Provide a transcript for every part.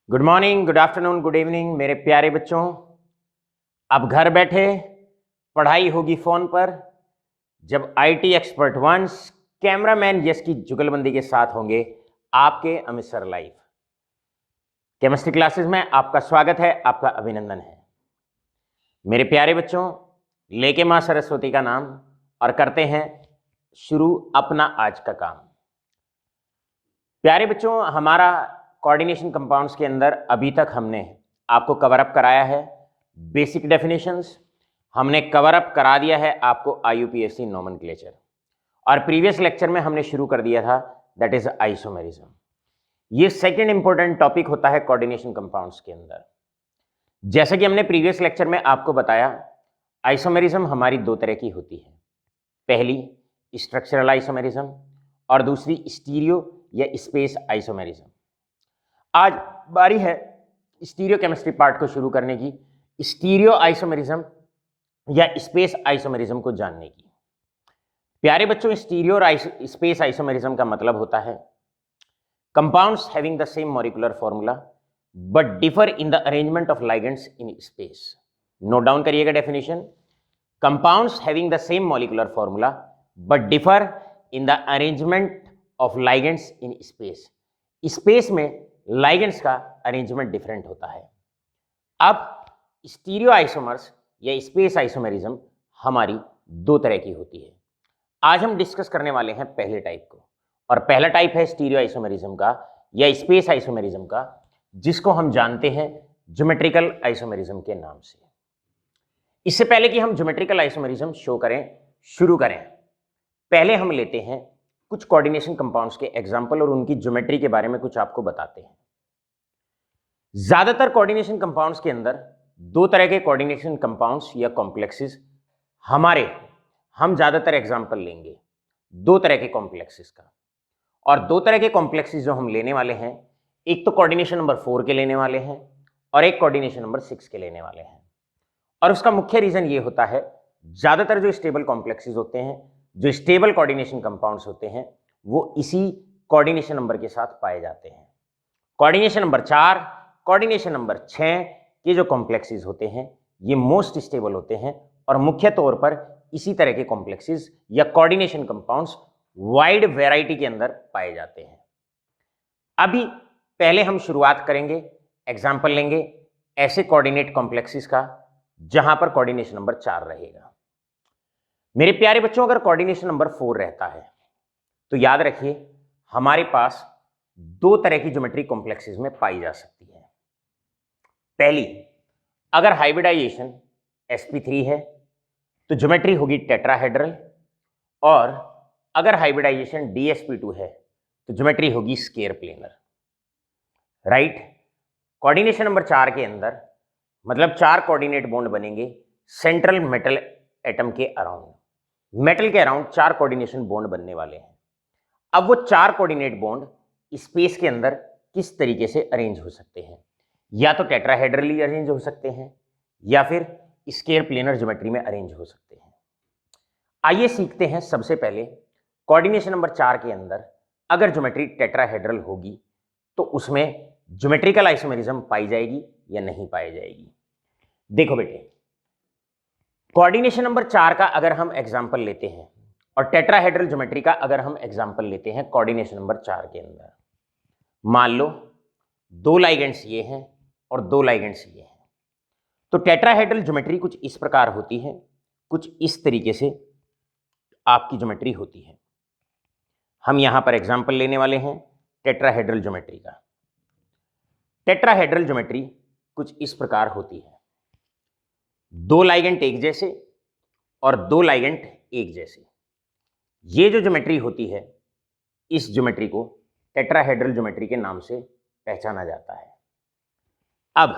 Good morning, good afternoon, good evening मेरे प्यारे बच्चों। अब घर बैठे पढ़ाई होगी फोन पर। जब आईटी एक्सपर्ट वंस कैमरामैन यश की जुगलबंदी के साथ होंगे आपके Amit sir live chemistry classes में, आपका स्वागत है, आपका अभिनंदन है मेरे प्यारे बच्चों। लेके मां सरस्वती का नाम और करते हैं शुरू अपना आज का काम। प्यारे बच्चों, हमारा कोऑर्डिनेशन कंपाउंड्स के अंदर अभी तक हमने आपको कवर अप कराया है बेसिक डेफिनेशंस, हमने कवर अप करा दिया है आपको आईयूपीएसी नोमेनक्लेचर, और प्रीवियस लेक्चर में हमने शुरू कर दिया था दैट इज आइसोमेरिज्म। ये सेकंड इंपॉर्टेंट टॉपिक होता है कोऑर्डिनेशन कंपाउंड्स के अंदर। जैसा कि हमने प्रीवियस लेक्चर में आपको बताया, आइसोमेरिज्म हमारी दो तरह की होती है। पहली स्ट्रक्चरल आइसोमेरिज्म और दूसरी स्टीरियो या स्पेस आइसोमेरिज्म। आज बारी है स्टीरियो केमिस्ट्री पार्ट को शुरू करने की, स्टीरियो आइसोमेरिज्म या स्पेस आइसोमेरिज्म को जानने की। प्यारे बच्चों, स्टीरियो और स्पेस आइसोमेरिज्म का मतलब होता है compounds having the same molecular formula but differ in the arrangement of ligands in space. Note down करिएगा definition. Compounds having the same molecular formula but differ in the arrangement of ligands in space. Space में ligands का arrangement different होता है। अब stereo isomers या space isomerism हमारी दो तरह की होती है। आज हम डिस्कस करने वाले हैं पहले टाइप को, और पहला टाइप है स्टीरियो आइसोमेरिज्म का या स्पेस आइसोमेरिज्म का, जिसको हम जानते हैं ज्योमेट्रिकल आइसोमेरिज्म के नाम से। इससे पहले कि हम ज्योमेट्रिकल आइसोमेरिज्म शुरू करें, पहले हम लेते हैं कुछ कोऑर्डिनेशन कंपाउंड्स के एग्जाम्पल और उनकी ज्योमेट्री के बारे में कुछ आपको बताते हैं। ज्यादातर कोऑर्डिनेशन कंपाउंड्स के अंदर दो तरह के कोऑर्डिनेशन कंपाउंड्स या कॉम्प्लेक्सेस हम ज्यादातर एग्जाम्पल लेंगे दो तरह के कॉम्प्लेक्सेस का। और दो तरह के कॉम्प्लेक्सेस जो हम लेने वाले हैं, एक तो कोऑर्डिनेशन नंबर 4 के लेने वाले हैं और एक कोऑर्डिनेशन नंबर 6 के लेने वाले हैं। और उसका मुख्य रीजन ये होता है, ज्यादातर जो स्टेबल कॉम्प्लेक्सेस होते हैं, जो स्टेबल कोऑर्डिनेशन कंपाउंड्स होते हैं, वो इसी कोऑर्डिनेशन नंबर के साथ पाए जाते हैं। कोऑर्डिनेशन नंबर 4, कोऑर्डिनेशन नंबर 6 के जो कॉम्प्लेक्सेस होते हैं, ये मोस्ट स्टेबल होते हैं और मुख्य तौर पर इसी तरह के कॉम्प्लेक्सेस या कोऑर्डिनेशन कंपाउंड्स वाइड वैरायटी के अंदर पाए जाते हैं। अभी पहले हम शुरुआत करेंगे, एग्जाम्पल लेंगे ऐसे कोऑर्डिनेट कॉम्प्लेक्सेस का जहां पर कोऑर्डिनेशन नंबर 4 रहेगा। मेरे प्यारे बच्चों, अगर कोऑर्डिनेशन नंबर 4 रहता है तो याद रखिए हमारे पास दो तरह की ज्योमेट्री कॉम्प्लेक्सेस में पाई जा सकती है। पहली, अगर हाइब्रिडाइजेशन sp3 है तो ज्योमेट्री होगी टेट्राहेड्रल, और अगर हाइब्रिडाइजेशन dsp2 है तो ज्योमेट्री होगी square planar. Right. Coordination number 4 के अंदर मतलब 4 कोऑर्डिनेट बॉन्ड बनेंगे सेंट्रल मेटल एटम के अराउंड। मेटल के अराउंड 4 कोऑर्डिनेशन बॉन्ड बनने वाले हैं। अब वो 4 कोऑर्डिनेट बॉन्ड स्पेस के अंदर किस तरीके से अरेंज हो सकते हैं, या तो टेट्राहेड्रली अरेंज हो सकते हैं या फिर स्क्वायर प्लेनर ज्योमेट्री में अरेंज हो सकते हैं। आइए सीखते हैं। सबसे पहले कोऑर्डिनेशन नंबर 4 के अंदर अगर ज्योमेट्री टेट्राहेड्रल होगी तो उसमें ज्योमेट्रिकल आइसोमेरिज्म पाई जाएगी या नहीं पाई जाएगी। देखो बेटे, कोऑर्डिनेशन नंबर 4 का अगर हम एग्जाम्पल लेते हैं और टेट्राहेड्रल ज्योमेट्री का अगर हम एग्जाम्पल लेते हैं कोऑर्डिनेशन नंबर 4 के अंदर, मान लो 2 लाइगेंड्स ये हैं और 2 लाइगेंड्स ये हैं, तो टेट्राहेड्रल ज्योमेट्री कुछ इस प्रकार होती है, कुछ इस तरीके से आपकी ज्योमेट्री होती है। हम यहां पर एग्जाम्पल लेने वाले हैं टेट्राहेड्रल ज्योमेट्री का। टेट्राहेड्रल ज्योमेट्री कुछ इस प्रकार होती है, 2 लाइगेंड एक जैसे और 2 लाइगेंड एक जैसे। ये जो ज्योमेट्री होती है, इस ज्योमेट्री को टेट्राहेड्रल ज्योमेट्री के नाम से पहचाना जाता है। अब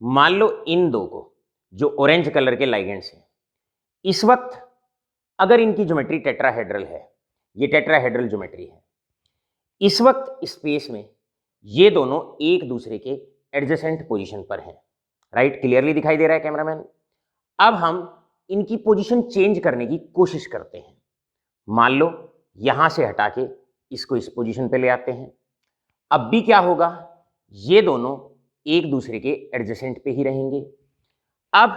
मान लो इन दो को, जो ऑरेंज कलर के लाइगेंड्स हैं, इस वक्त अगर इनकी ज्योमेट्री टेट्राहेड्रल है, ये टेट्राहेड्रल ज्योमेट्री है, इस वक्त स्पेस में ये दोनों एक दूसरे के एडजेसेंट पोजीशन पर हैं। राइट, क्लियरली दिखाई दे रहा है कैमरामैन। अब हम इनकी पोजीशन चेंज करने की कोशिश करते हैं। मान लो यहां से हटा के इसको इस पोजीशन पे ले आते हैं। अब भी क्या होगा, ये दोनों एक दूसरे के एडजेसेंट पे ही रहेंगे। अब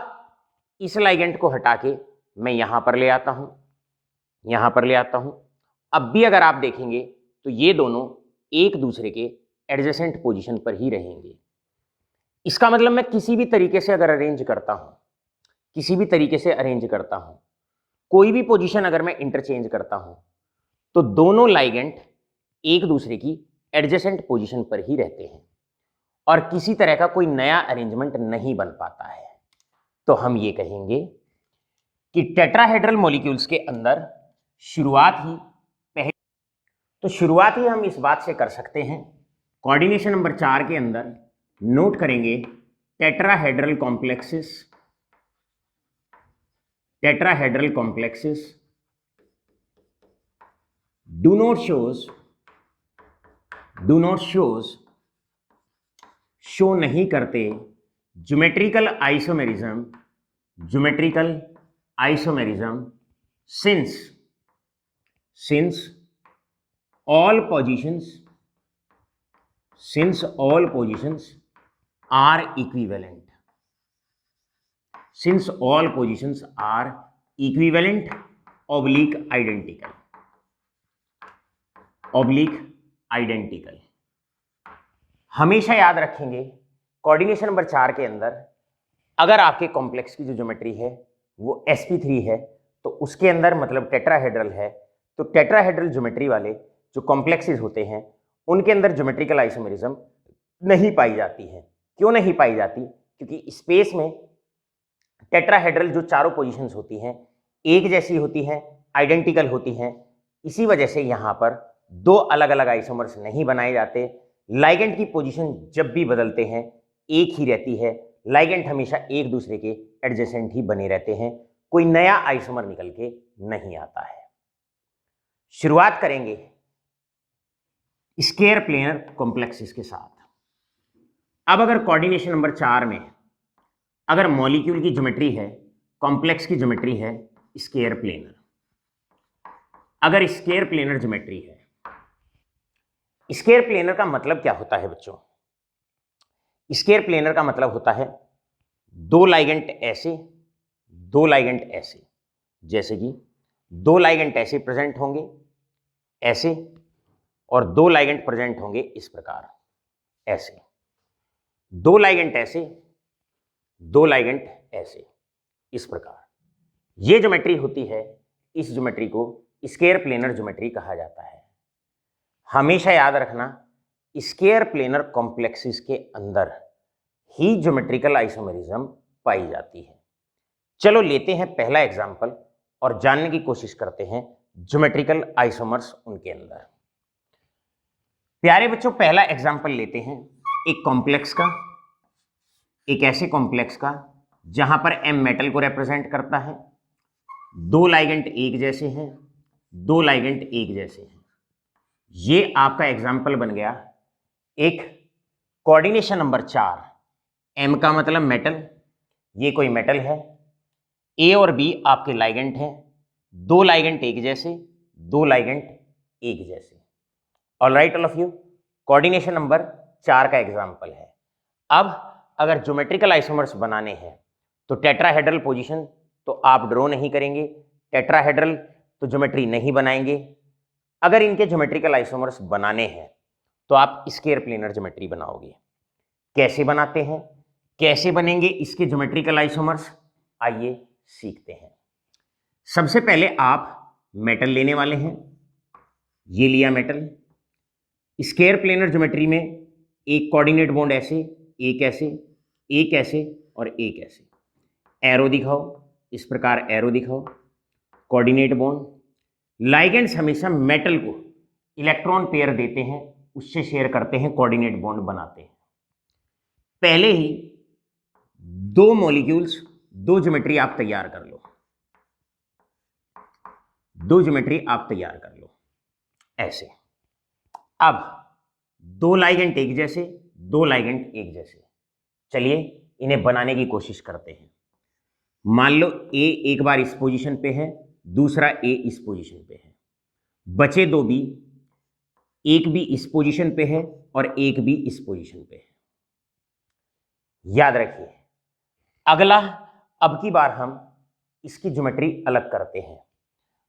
इस लाइगेंड को हटा के मैं यहां पर ले आता हूं, यहां पर ले आता हूं। अब भी अगर आप देखेंगे तो ये दोनों एक दूसरे के एडजेसेंट पोजीशन पर ही रहेंगे। इसका मतलब मैं किसी भी तरीके से अगर अरेंज करता हूं, किसी भी तरीके से अरेंज करता हूं, कोई भी पोजीशन अगर मैं इंटरचेंज करता हूं, तो दोनों लाइगेंड एक दूसरे की एडजेसेंट पोजीशन पर ही रहते हैं और किसी तरह का कोई नया अरेंजमेंट नहीं बन पाता है। तो हम ये कहेंगे कि टेट्राहेड्रल मॉलिक्यूल्स के अंदर शुरुआत ही हम इस बात से कर सकते हैं, कोऑर्डिनेशन नंबर 4 के अंदर नोट करेंगे tetrahedral complexes do not shows show नहीं करते geometrical isomerism since all positions are equivalent, identical। हमेशा याद रखेंगे कोऑर्डिनेशन नंबर 4 के अंदर अगर आपके कॉम्प्लेक्स की जो ज्योमेट्री है वो sp3 है तो उसके अंदर मतलब टेट्राहेड्रल है, तो टेट्राहेड्रल ज्योमेट्री वाले जो कॉम्प्लेक्सेस होते हैं उनके अंदर ज्योमेट्रिकल आइसोमेरिज्म नहीं पाई जाती है। क्यों नहीं पाई जाती? क्योंकि स्पेस में टेट्राहेड्रल जो चारों पोजीशंस होती हैं एक जैसी होती हैं, आइडेंटिकल होती हैं। इसी वजह से यहाँ पर दो अलग अलग आइसोमर्स नहीं बनाए जाते। लाइगेंड की पोजीशन जब भी बदलते हैं एक ही रहती है, लाइगेंड हमेशा एक दूसरे के एडजेसेंट ही बने रहते हैं, कोई नया आइसोमर निकल के नहीं आता है। शुरुआत करेंगे स्क्वायर प्लेनर कॉम्प्लेक्सेस के साथ। अब अगर कोऑर्डिनेशन नंबर 4 में अगर मॉलिक्यूल की ज्योमेट्री है, कॉम्प्लेक्स की ज्योमेट्री है स्क्वायर प्लेनर, अगर स्क्वायर प्लेनर ज्योमेट्री है, स्क्वायर प्लेनर का मतलब क्या होता है बच्चों? स्क्वायर प्लेनर का मतलब होता है दो लाइगेंड ऐसे, दो लाइगेंड ऐसे, जैसे कि दो लाइगेंड ऐसे प्रेजेंट होंगे ऐसे, और दो लाइगेंड प्रेजेंट होंगे इस प्रकार ऐसे, दो लाइगेंड ऐसे, दो लाइगेंड ऐसे, इस प्रकार ये ज्योमेट्री होती है। इस ज्योमेट्री को स्क्वायर प्लेनर ज्योमेट्री कहा जाता है। हमेशा याद रखना स्क्वायर प्लेनर कॉम्प्लेक्सेस के अंदर ही ज्योमेट्रिकल आइसोमेरिज्म पाई जाती है। चलो लेते हैं पहला एग्जांपल और जानने की कोशिश करते हैं ज्योमेट्रिकल आइसोमर्स उनके अंदर। प्यारे बच्चों, पहला एग्जांपल लेते हैं एक कॉम्प्लेक्स का, एक ऐसे कॉम्प्लेक्स का जहां पर m मेटल को रिप्रेजेंट करता है, दो लाइगेंड एक जैसे हैं, दो लाइगेंड एक जैसे हैं। ये आपका एग्जाम्पल बन गया एक कोऑर्डिनेशन नंबर 4। m का मतलब मेटल, ये कोई मेटल है, a और b आपके लाइगेंड हैं, दो लाइगेंड एक जैसे, दो लाइगेंड एक जैसे। All right all of you, coordination number 4 का एग्जाम्पल है। अब अगर ज्योमेट्रिकल आइसोमर्स बनाने हैं तो टेट्राहेड्रल पोजीशन तो आप ड्रॉ नहीं करेंगे, टेट्राहेड्रल तो ज्योमेट्री नहीं बनाएंगे। अगर इनके ज्योमेट्रिकल आइसोमर्स बनाने हैं तो आप स्क्वायर प्लेनर ज्योमेट्री बनाओगे। कैसे बनाते हैं, कैसे बनेंगे इसके ज्योमेट्रिकल आइसोमर्स, आइए सीखते हैं। सबसे पहले आप मेटल लेने वाले हैं, ये लिया मेटल। स्क्वायर प्लेनर ज्योमेट्री में एक कोऑर्डिनेट बॉन्ड ऐसे, एक ऐसे, एक ऐसे और एक ऐसे। एरो दिखाओ, इस प्रकार एरो दिखाओ, कोऑर्डिनेट बॉन्ड। लाइगेंड्स हमेशा मेटल को इलेक्ट्रॉन पेयर देते हैं, उससे शेयर करते हैं, कोऑर्डिनेट बॉन्ड बनाते हैं। पहले ही दो मॉलिक्यूल्स, दो ज्योमेट्री आप तैयार कर लो, दो ज्योमेट्री आप तैयार कर लो ऐसे। अब दो लाइगेंड एक जैसे, दो लाइगेंड एक जैसे, चलिए इन्हें बनाने की कोशिश करते हैं। मान लो ए एक बार इस पोजीशन पे है, दूसरा ए इस पोजीशन पे है, बचे दो बी, एक बी इस पोजीशन पे है, और एक भी इस पोजीशन पे है। याद रखिए, अगला, अब की बार हम इसकी ज्योमेट्री अलग करते हैं।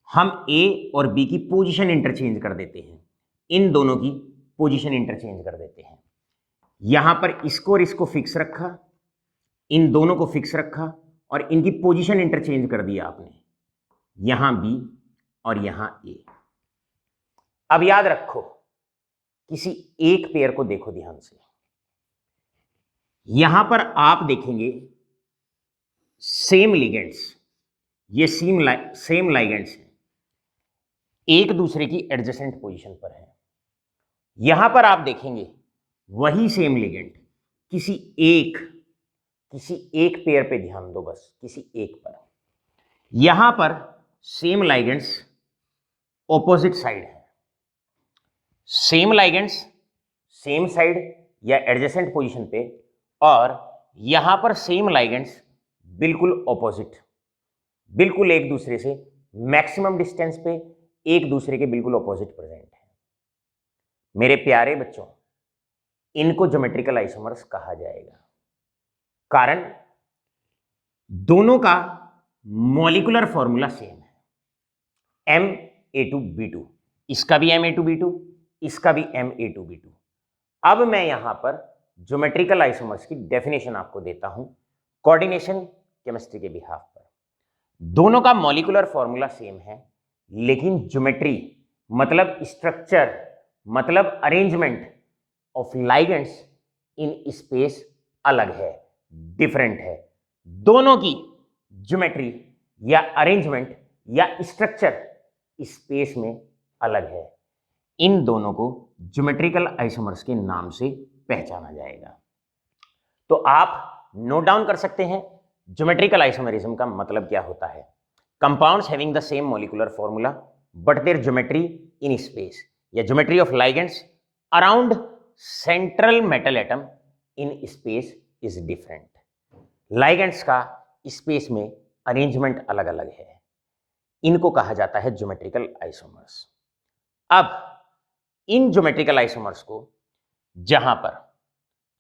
हम ए और बी की पोजीशन इंटरचेंज कर देते हैं, इन दोनों की पोजीशन इंटरचेंज कर देते हैं। यहां पर इसको और इसको फिक्स रखा, इन दोनों को फिक्स रखा और इनकी पोजीशन इंटरचेंज कर दिया आपने, यहां बी और यहां ए। अब याद रखो, किसी एक पेयर को देखो ध्यान से। यहां पर आप देखेंगे सेम लिगेंड्स, ये सेम लाइगेंड्स हैं, एक दूसरे की एडजेसेंट पोजीशन पर है। यहां पर आप देखेंगे वही सेम लिगेंड किसी एक पेयर पे ध्यान दो, बस किसी एक पर। यहां पर सेम लाइगेंड्स ऑपोजिट साइड है, सेम लाइगेंड्स सेम साइड या एडजेसेंट पोजीशन पे, और यहां पर सेम लाइगेंड्स बिल्कुल ऑपोजिट, बिल्कुल एक दूसरे से मैक्सिमम डिस्टेंस पे, एक दूसरे के बिल्कुल ऑपोजिट प्रेजेंट है। मेरे प्यारे बच्चों, इनको ज्योमेट्रिकल आइसोमर्स कहा जाएगा, कारण दोनों का मॉलिक्यूलर फॉर्मूला सेम है, Ma2B2, इसका भी Ma2B2, इसका भी Ma2B2। अब मैं यहां पर ज्योमेट्रिकल आइसोमर्स की डेफिनेशन आपको देता हूं कोऑर्डिनेशन केमिस्ट्री के बिहाफ पर। दोनों का मॉलिक्यूलर फॉर्मूला सेम है, लेकिन ज्योमेट्री मतलब स्ट्रक्चर, मतलब arrangement of ligands in space अलग है, डिफरेंट है। दोनों की ज्योमेट्री या अरेंजमेंट या स्ट्रक्चर स्पेस में अलग है। इन दोनों को ज्योमेट्रिकल आइसोमर्स के नाम से पहचाना जाएगा। तो आप नोट डाउन कर सकते हैं ज्योमेट्रिकल आइसोमेरिज्म का मतलब क्या होता है। Compounds having the same molecular formula but their geometry in space, या geometry of ligands around central metal atom in space is different. Ligands का स्पेस में अरेंजमेंट अलग अलग है, इनको कहा जाता है ज्योमेट्रिकल आइसोमर्स। अब इन ज्योमेट्रिकल आइसोमर्स को, जहां पर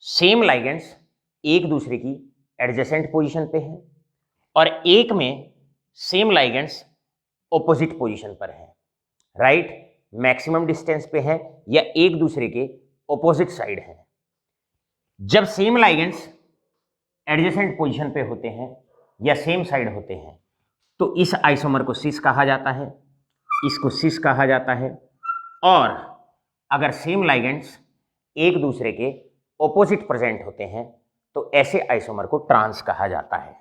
सेम लाइगेंड्स एक दूसरे की एडजेसेंट पोजीशन पे हैं और एक में सेम लाइगेंड्स ऑपोजिट पोजीशन पर हैं, राइट, मैक्सिमम डिस्टेंस पे हैं या एक दूसरे के ऑपोजिट साइड हैं। जब सेम लाइगेंड्स एडजेसेंट पोजीशन पे होते हैं या सेम साइड होते हैं तो इस आइसोमर को सिस कहा जाता है, इसको सिस कहा जाता है। और अगर सेम लाइगेंड्स एक दूसरे के ऑपोजिट प्रेजेंट होते हैं तो ऐसे आइसोमर को ट्रांस कहा जाता है,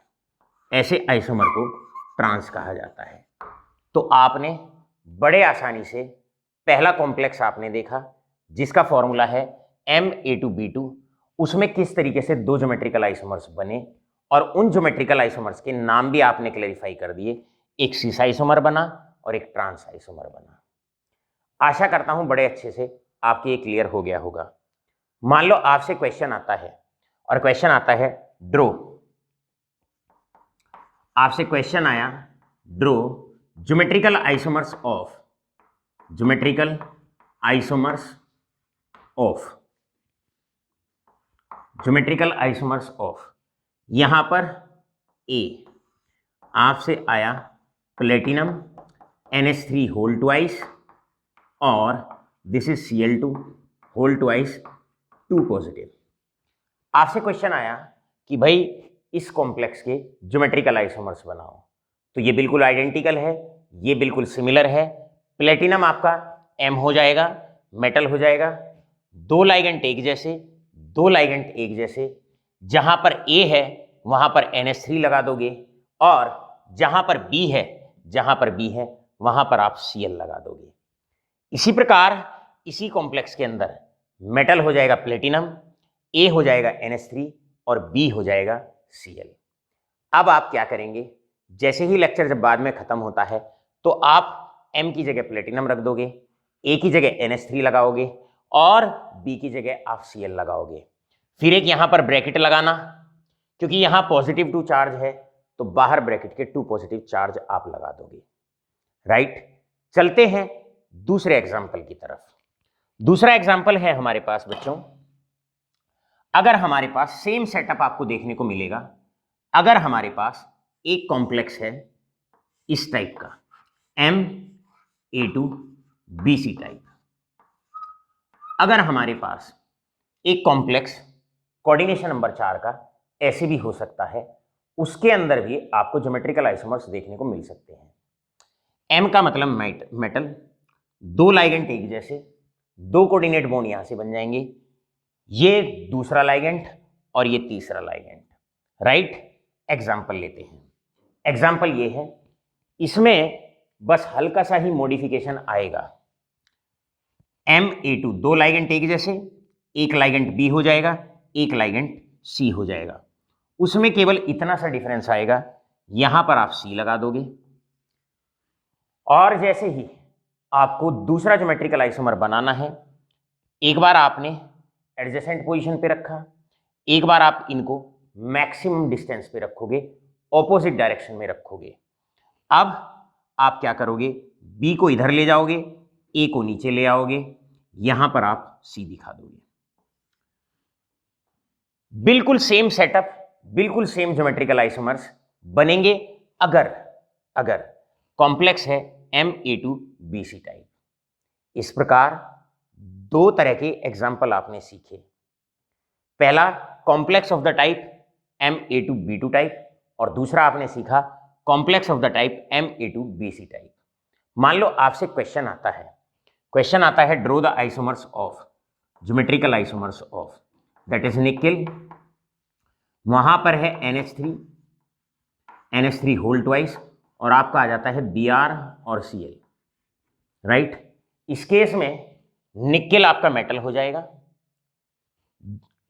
ऐसे आइसोमर को ट्रांस कहा जाता है। तो आपने बड़े आसानी से पहला कॉम्प्लेक्स आपने देखा जिसका फॉर्मूला है Ma2B2, उसमें किस तरीके से दो ज्योमेट्रिकल आइसोमर्स बने और उन ज्योमेट्रिकल आइसोमर्स के नाम भी आपने क्लैरिफाई कर दिए, एक सिस आइसोमर बना और एक ट्रांस आइसोमर बना। आशा करता हूं बड़े अच्छे से आपके ये क्लियर हो गया होगा। मान लो आपसे क्वेश्चन आता है और क्वेश्चन आता है ड्रो, आपसे क्वेश्चन आया draw geometrical isomers of, geometrical isomers of, geometrical isomers of, यहां पर ए आपसे आया प्लेटिनम NH3 होल ट्वाइस और this is Cl2 whole twice 2 positive. आपसे क्वेश्चन आया कि भाई इस कॉम्प्लेक्स के ज्योमेट्रिकल आइसोमर्स बनाओ, तो ये बिल्कुल आइडेंटिकल है, ये बिल्कुल सिमिलर है। प्लेटिनम आपका M हो जाएगा, मेटल हो जाएगा, दो लाइगेंड एक जैसे, दो लाइगेंड एक जैसे, जहां पर A है वहां पर NH3 लगा दोगे और जहां पर B है, जहां पर B है वहां पर आप Cl लगा दोगे। इसी प्रकार इसी कॉम्प्लेक्स के अंदर मेटल हो जाएगा प्लेटिनम, A हो जाएगा NH3 और B हो जाएगा Cl। अब आप क्या करेंगे, जैसे ही लेक्चर जब बाद में खत्म होता है तो आप M की जगह प्लेटिनम रख दोगे, A की जगह NH3 लगाओगे और B की जगह आप Cl लगाओगे। फिर एक यहां पर ब्रैकेट लगाना, क्योंकि यहां पॉजिटिव 2 चार्ज है तो बाहर ब्रैकेट के 2 पॉजिटिव चार्ज आप लगा दोगे, राइट। चलते हैं दूसरे एग्जाम्पल की तरफ। दूसरा एग्जाम्पल है हमारे पास बच्चों, अगर हमारे पास सेम सेटअप आपको देखने को मिलेगा, अगर हमारे पास एक कॉम्प्लेक्स है इस टाइप का MA2BC टाइप, अगर हमारे पास एक कॉम्प्लेक्स कोऑर्डिनेशन नंबर 4 का ऐसे भी हो सकता है, उसके अंदर भी आपको ज्योमेट्रिकल आइसोमर्स देखने को मिल सकते हैं। M का मतलब मेटल, दो लाइगेंड एक जैसे, दो कोऑर्डिनेट बॉन्ड यहां से बन जाएंगे, ये दूसरा लाइगेंड और ये तीसरा लाइगेंड, राइट। एग्जाम्पल लेते हैं, एग्जाम्पल ये है, इसमें बस हल्का सा ही मॉडिफिकेशन आएगा। MA2 दो लाइगेंड एक जैसे, एक लाइगेंड B हो जाएगा, एक लाइगेंड C हो जाएगा, उसमें केवल इतना सा डिफरेंस आएगा, यहां पर आप C लगा दोगे और जैसे ही आपको दूसरा ज्योमेट्रिकल आइसोमर बनाना है, एक बार आपने एडजेसेंट पोजीशन पे रखा, एक बार आप इनको मैक्सिमम डिस्टेंस पे रखोगे, ऑपोजिट डायरेक्शन में रखोगे। अब आप क्या करोगे, B को इधर ले जाओगे, A को नीचे ले आओगे, यहां पर आप C दिखा दोगे। बिल्कुल सेम सेटअप, बिल्कुल सेम ज्योमेट्रिकल आइसोमर्स बनेंगे अगर कॉम्प्लेक्स है MA2BC टाइप। इस प्रकार दो तरह के एग्जाम्पल आपने सीखे। पहला complex of the type MA2B2 type और दूसरा आपने सीखा complex of the type MA2BC type. मान लो आपसे क्वेश्चन आता है draw the isomers of geometrical isomers of, that is nickel, वहां पर है NH3 होल ट्वाइस और आपका आ जाता है Br और Cl, राइट। इस केस में निकेल आपका मेटल हो जाएगा,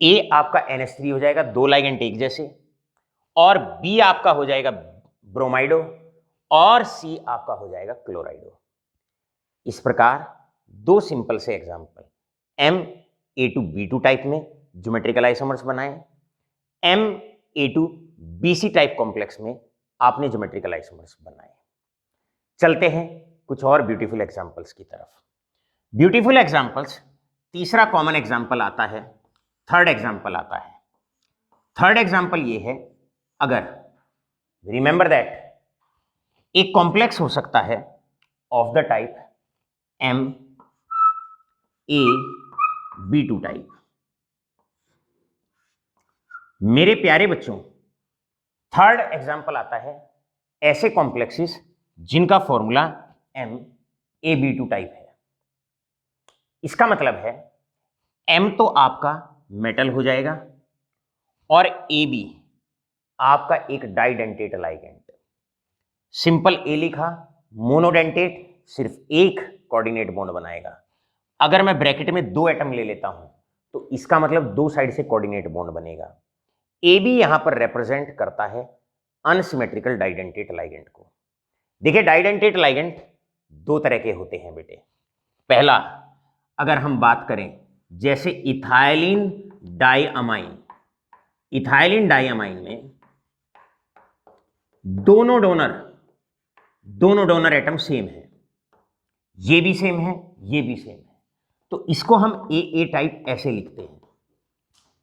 A आपका NH3 हो जाएगा, दो लाइगेंड एक जैसे, और B आपका हो जाएगा ब्रोमाइडो और C आपका हो जाएगा क्लोराइडो। इस प्रकार दो सिंपल से एग्जांपल MA2B2 टाइप में ज्योमेट्रिकल आइसोमर्स बनाए, MA2BC टाइप कॉम्प्लेक्स में आपने ज्योमेट्रिकल आइसोमर्स बनाए। चलते हैं कुछ और ब्यूटीफुल एग्जांपल्स की तरफ। ब्यूटीफुल एग्जांपल्स, तीसरा कॉमन एग्जांपल आता है, थर्ड एग्जांपल आता है। थर्ड एग्जांपल ये है, अगर रिमेंबर दैट एक कॉम्प्लेक्स हो सकता है of the type MA2B2 type. मेरे प्यारे बच्चों, थर्ड एग्जांपल आता है ऐसे कॉम्प्लेक्सेस जिनका फॉर्मूला MAB2 टाइप है। इसका मतलब है M तो आपका मेटल हो जाएगा और AB आपका एक डाइडेंटेट लाइगेंड। सिंपल A लिखा, मोनोडेंटेट, सिर्फ एक कोऑर्डिनेट बॉन्ड बनाएगा। अगर मैं ब्रैकेट में दो एटम ले लेता हूं तो इसका मतलब दो साइड से कोऑर्डिनेट बॉन्ड बनेगा। AB यहां पर रिप्रेजेंट करता है अनसिमेट्रिकल डाइडेंटेट लाइगेंड को। देखिए डाइडेंटेट लाइगेंड दो तरह के होते हैं बेटे। पहला, अगर हम बात करें जैसे इथाइलिन डाइअमाइन में दोनों डोनर एटम सेम है, ये भी सेम है, ये भी सेम है, तो इसको हम AA टाइप ऐसे लिखते हैं।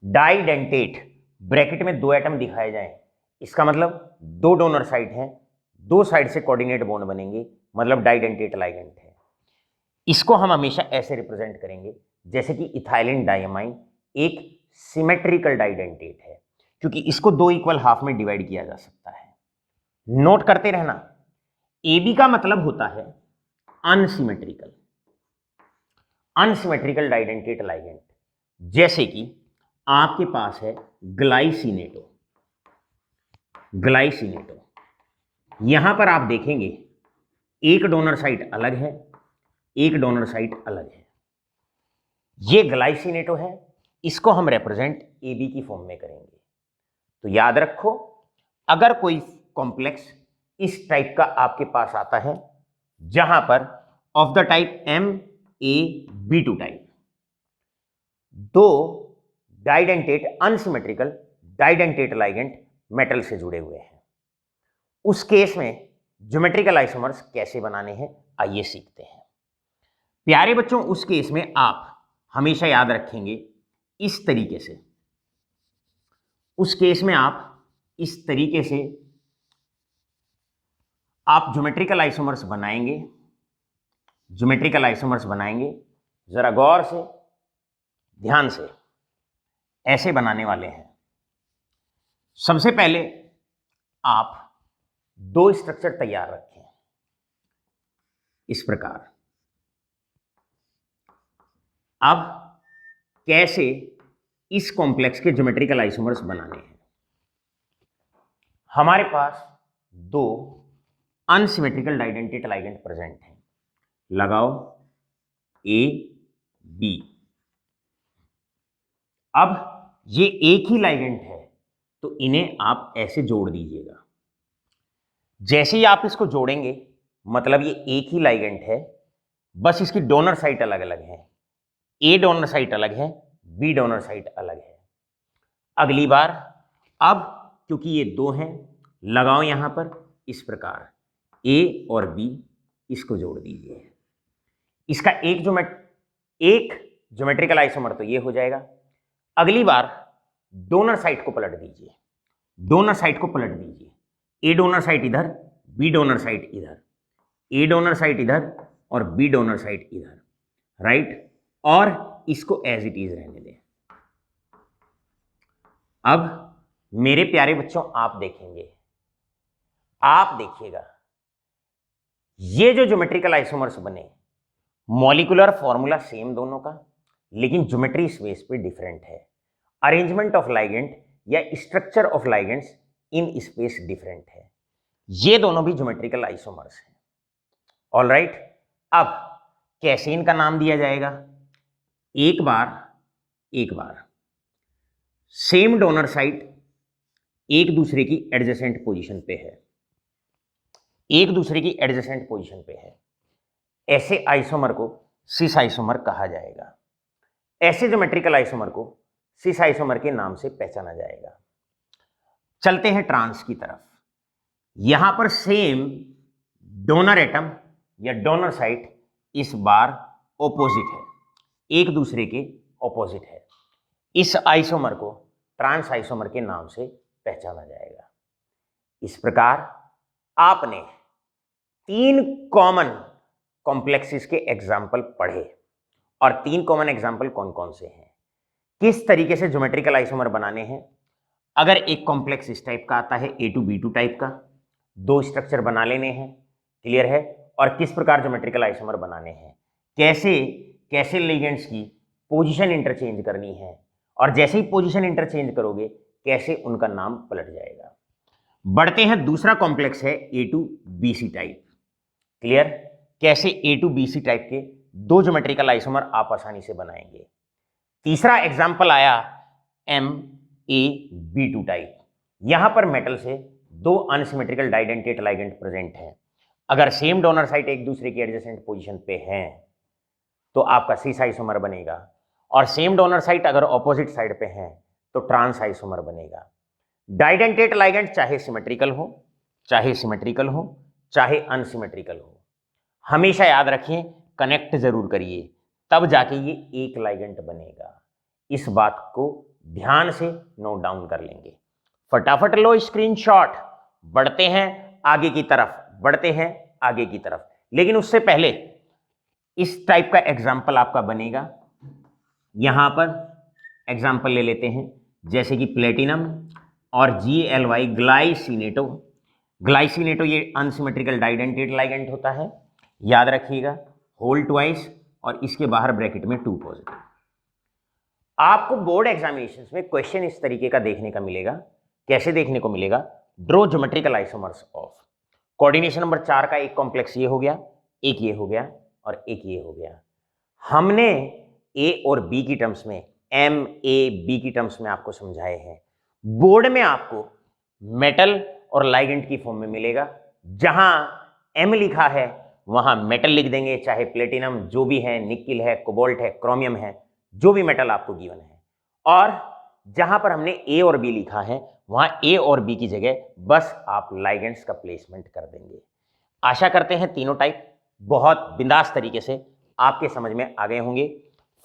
डाइडेंटेट, ब्रैकेट में दो एटम दिखाए जाएं, इसका मतलब दो डोनर साइड हैं, दो साइड से कोऑर्डिनेट बॉन्ड बनेंगे, मतलब डाइडेंटेट लाइगेंड है। इसको हम हमेशा ऐसे रिप्रेजेंट करेंगे जैसे कि इथाइलिन डाइअमाइन एक सिमेट्रिकल डाइडेंटेट है, क्योंकि इसको दो इक्वल हाफ में डिवाइड किया जा सकता है। नोट करते रहना, AB का मतलब होता है अनसिमेट्रिकल डाइडेंटेट लाइगेंड। जैसे कि आपके पास है ग्लाइसिनेटो, यहां पर आप देखेंगे एक डोनर साइड अलग है, एक डोनर साइड अलग है। ये ग्लाइसिनेटो है, इसको हम रिप्रेजेंट AB की फॉर्म में करेंगे। तो याद रखो, अगर कोई कॉम्प्लेक्स इस टाइप का आपके पास आता है जहां पर of the type MAB2 type दो डाइडेंटेट अनसिमेट्रिकल डाइडेंटेट लाइगेंड मेटल से जुड़े हुए हैं, उस केस में ज्योमेट्रिकल आइसोमर्स कैसे बनाने हैं आइए सीखते हैं। प्यारे बच्चों, उस केस में आप हमेशा याद रखेंगे इस तरीके से। उस केस में आप इस तरीके से आप ज्योमेट्रिकल आइसोमर्स बनाएंगे, ज्योमेट्रिकल आइसोमर्स बनाएंगे। जरा गौर से, ध्यान से ऐसे बनाने वाले हैं। सबसे पहले आप दो स्ट्रक्चर तैयार रखें इस प्रकार। अब कैसे इस कॉम्प्लेक्स के ज्योमेट्रिकल आइसोमर्स बनाने हैं। हमारे पास दो अनसिमेट्रिकल डाइडेंटेड लाइगेंड प्रेजेंट हैं। लगाओ ए बी। अब ये एक ही लाइगेंड है तो इन्हें आप ऐसे जोड़ दीजिएगा। जैसे ही आप इसको जोड़ेंगे मतलब ये एक ही लाइगेंड है, बस इसकी डोनर साइट अलग अलग है। ए डोनर साइट अलग है, बी डोनर साइट अलग है। अगली बार अब क्योंकि ये दो हैं, लगाओ यहां पर इस प्रकार ए और बी, इसको जोड़ दीजिए। इसका एक ज्योमेट्रिकल आइसोमर तो ये हो जाएगा। अगली बार डोनर साइट को पलट दीजिए, डोनर साइट को पलट दीजिए। ए डोनर साइट इधर, बी डोनर साइट इधर, ए डोनर साइट इधर और बी डोनर साइट इधर, राइट। और इसको एज इट इज रहने दें। अब मेरे प्यारे बच्चों आप देखेंगे, आप देखिएगा ये जो ज्योमेट्रिकल आइसोमर्स बने, मॉलिक्यूलर फॉर्मूला सेम दोनों का, लेकिन ज्योमेट्री स्पेस पे डिफरेंट है। अरेंजमेंट ऑफ लाइगेंड या structure of ligands in space different है। ये दोनों भी ज्योमेट्रिकल आइसोमर्स हैं। ऑल राइट, अब कैसे इनका नाम दिया जाएगा? एक बार सेम डोनर साइट एक दूसरे की एडजेसेंट पोजीशन पे है, एक दूसरे की एडजेसेंट पोजीशन पे है, ऐसे आइसोमर को सिस आइसोमर कहा जाएगा। ऐसे ज्योमेट्रिकल आइसोमर को सिस आइसोमर के नाम से पहचाना जाएगा। चलते हैं ट्रांस की तरफ। यहां पर सेम डोनर एटम या डोनर साइट इस बार ऑपोजिट है, एक दूसरे के ऑपोजिट है। इस आइसोमर को ट्रांस आइसोमर के नाम से पहचाना जाएगा। इस प्रकार आपने 3 कॉमन कॉम्प्लेक्सेस के एग्जाम्पल पढ़े। और 3 कॉमन एग्जाम्पल कौन कौन से हैं, किस तरीके से ज्योमेट्रिकल आइसोमर बनाने हैं। अगर एक कॉम्प्लेक्स इस टाइप का आता है A2B2 टाइप का, 2 स्ट्रक्चर बना लेने हैं, क्लियर है। और किस प्रकार ज्योमेट्रिकल आइसोमर बनाने हैं, कैसे कैसे लिगेंड्स की पोजीशन इंटरचेंज करनी है, और जैसे ही पोजीशन इंटरचेंज करोगे कैसे उनका नाम पलट जाएगा। बढ़ते हैं, दूसरा कॉम्प्लेक्स है A2BC टाइप। क्लियर, कैसे A2BC टाइप के 2 ज्योमेट्रिकल आइसोमर आप आसानी से बनाएंगे। तीसरा एग्जाम्पल आया MAB2 टाइप। यहां पर मेटल से 2 अनसिमेट्रिकल डाइडेंटेड लाइगेंड प्रेजेंट हैं। अगर सेम डोनर साइट एक दूसरे की एडजेसेंट पोजीशन पे हैं तो आपका सिस आइसोमर बनेगा, और सेम डोनर साइट अगर ऑपोजिट साइड पे हैं तो ट्रांस आइसोमर बनेगा। डाइडेंटेड लाइगेंड चाहे सिमेट्रिकल हो, चाहे अनसिमेट्रिकल हो, हमेशा याद रखिए कनेक्ट जरूर करिए, तब जाके ये एक लाइगेंड बनेगा। इस बात को ध्यान से नोट डाउन कर लेंगे। फटाफट लो स्क्रीनशॉट। बढ़ते हैं आगे की तरफ, लेकिन उससे पहले इस टाइप का एग्जाम्पल आपका बनेगा। यहां पर एग्जाम्पल ले लेते हैं, जैसे कि प्लेटिनम और GLY ग्लाइसिनेटो ये अनसिमेट्रिकल डाइडेंटेड लाइगेंड होता है, याद रखिएगा, होल ट्वाइस और इसके बाहर ब्रैकेट में 2 पॉजिटिव। आपको बोर्ड एग्जामिनेशंस में क्वेश्चन इस तरीके का देखने का मिलेगा। कैसे देखने को मिलेगा? Draw geometrical isomers of. Coordination number 4 का एक कॉम्प्लेक्स ये हो गया, एक ये हो गया और एक ये हो गया। हमने A और B की टर्म्स में, MAB की टर्म्स में आपको समझाए हैं। बोर्ड में आपको मेटल और लाइगेंड की फॉर्म में मिलेगा। जहां M लिखा है वहां मेटल लिख देंगे, चाहे प्लेटिनम जो भी है, निकिल है, कोबाल्ट है, क्रोमियम है, जो भी मेटल आपको गिवन है। और जहां पर हमने A और B लिखा है वहां A और B की जगह बस आप लाइगेंड्स का प्लेसमेंट कर देंगे। आशा करते हैं तीनों टाइप बहुत बिंदास तरीके से आपके समझ में आ गए होंगे।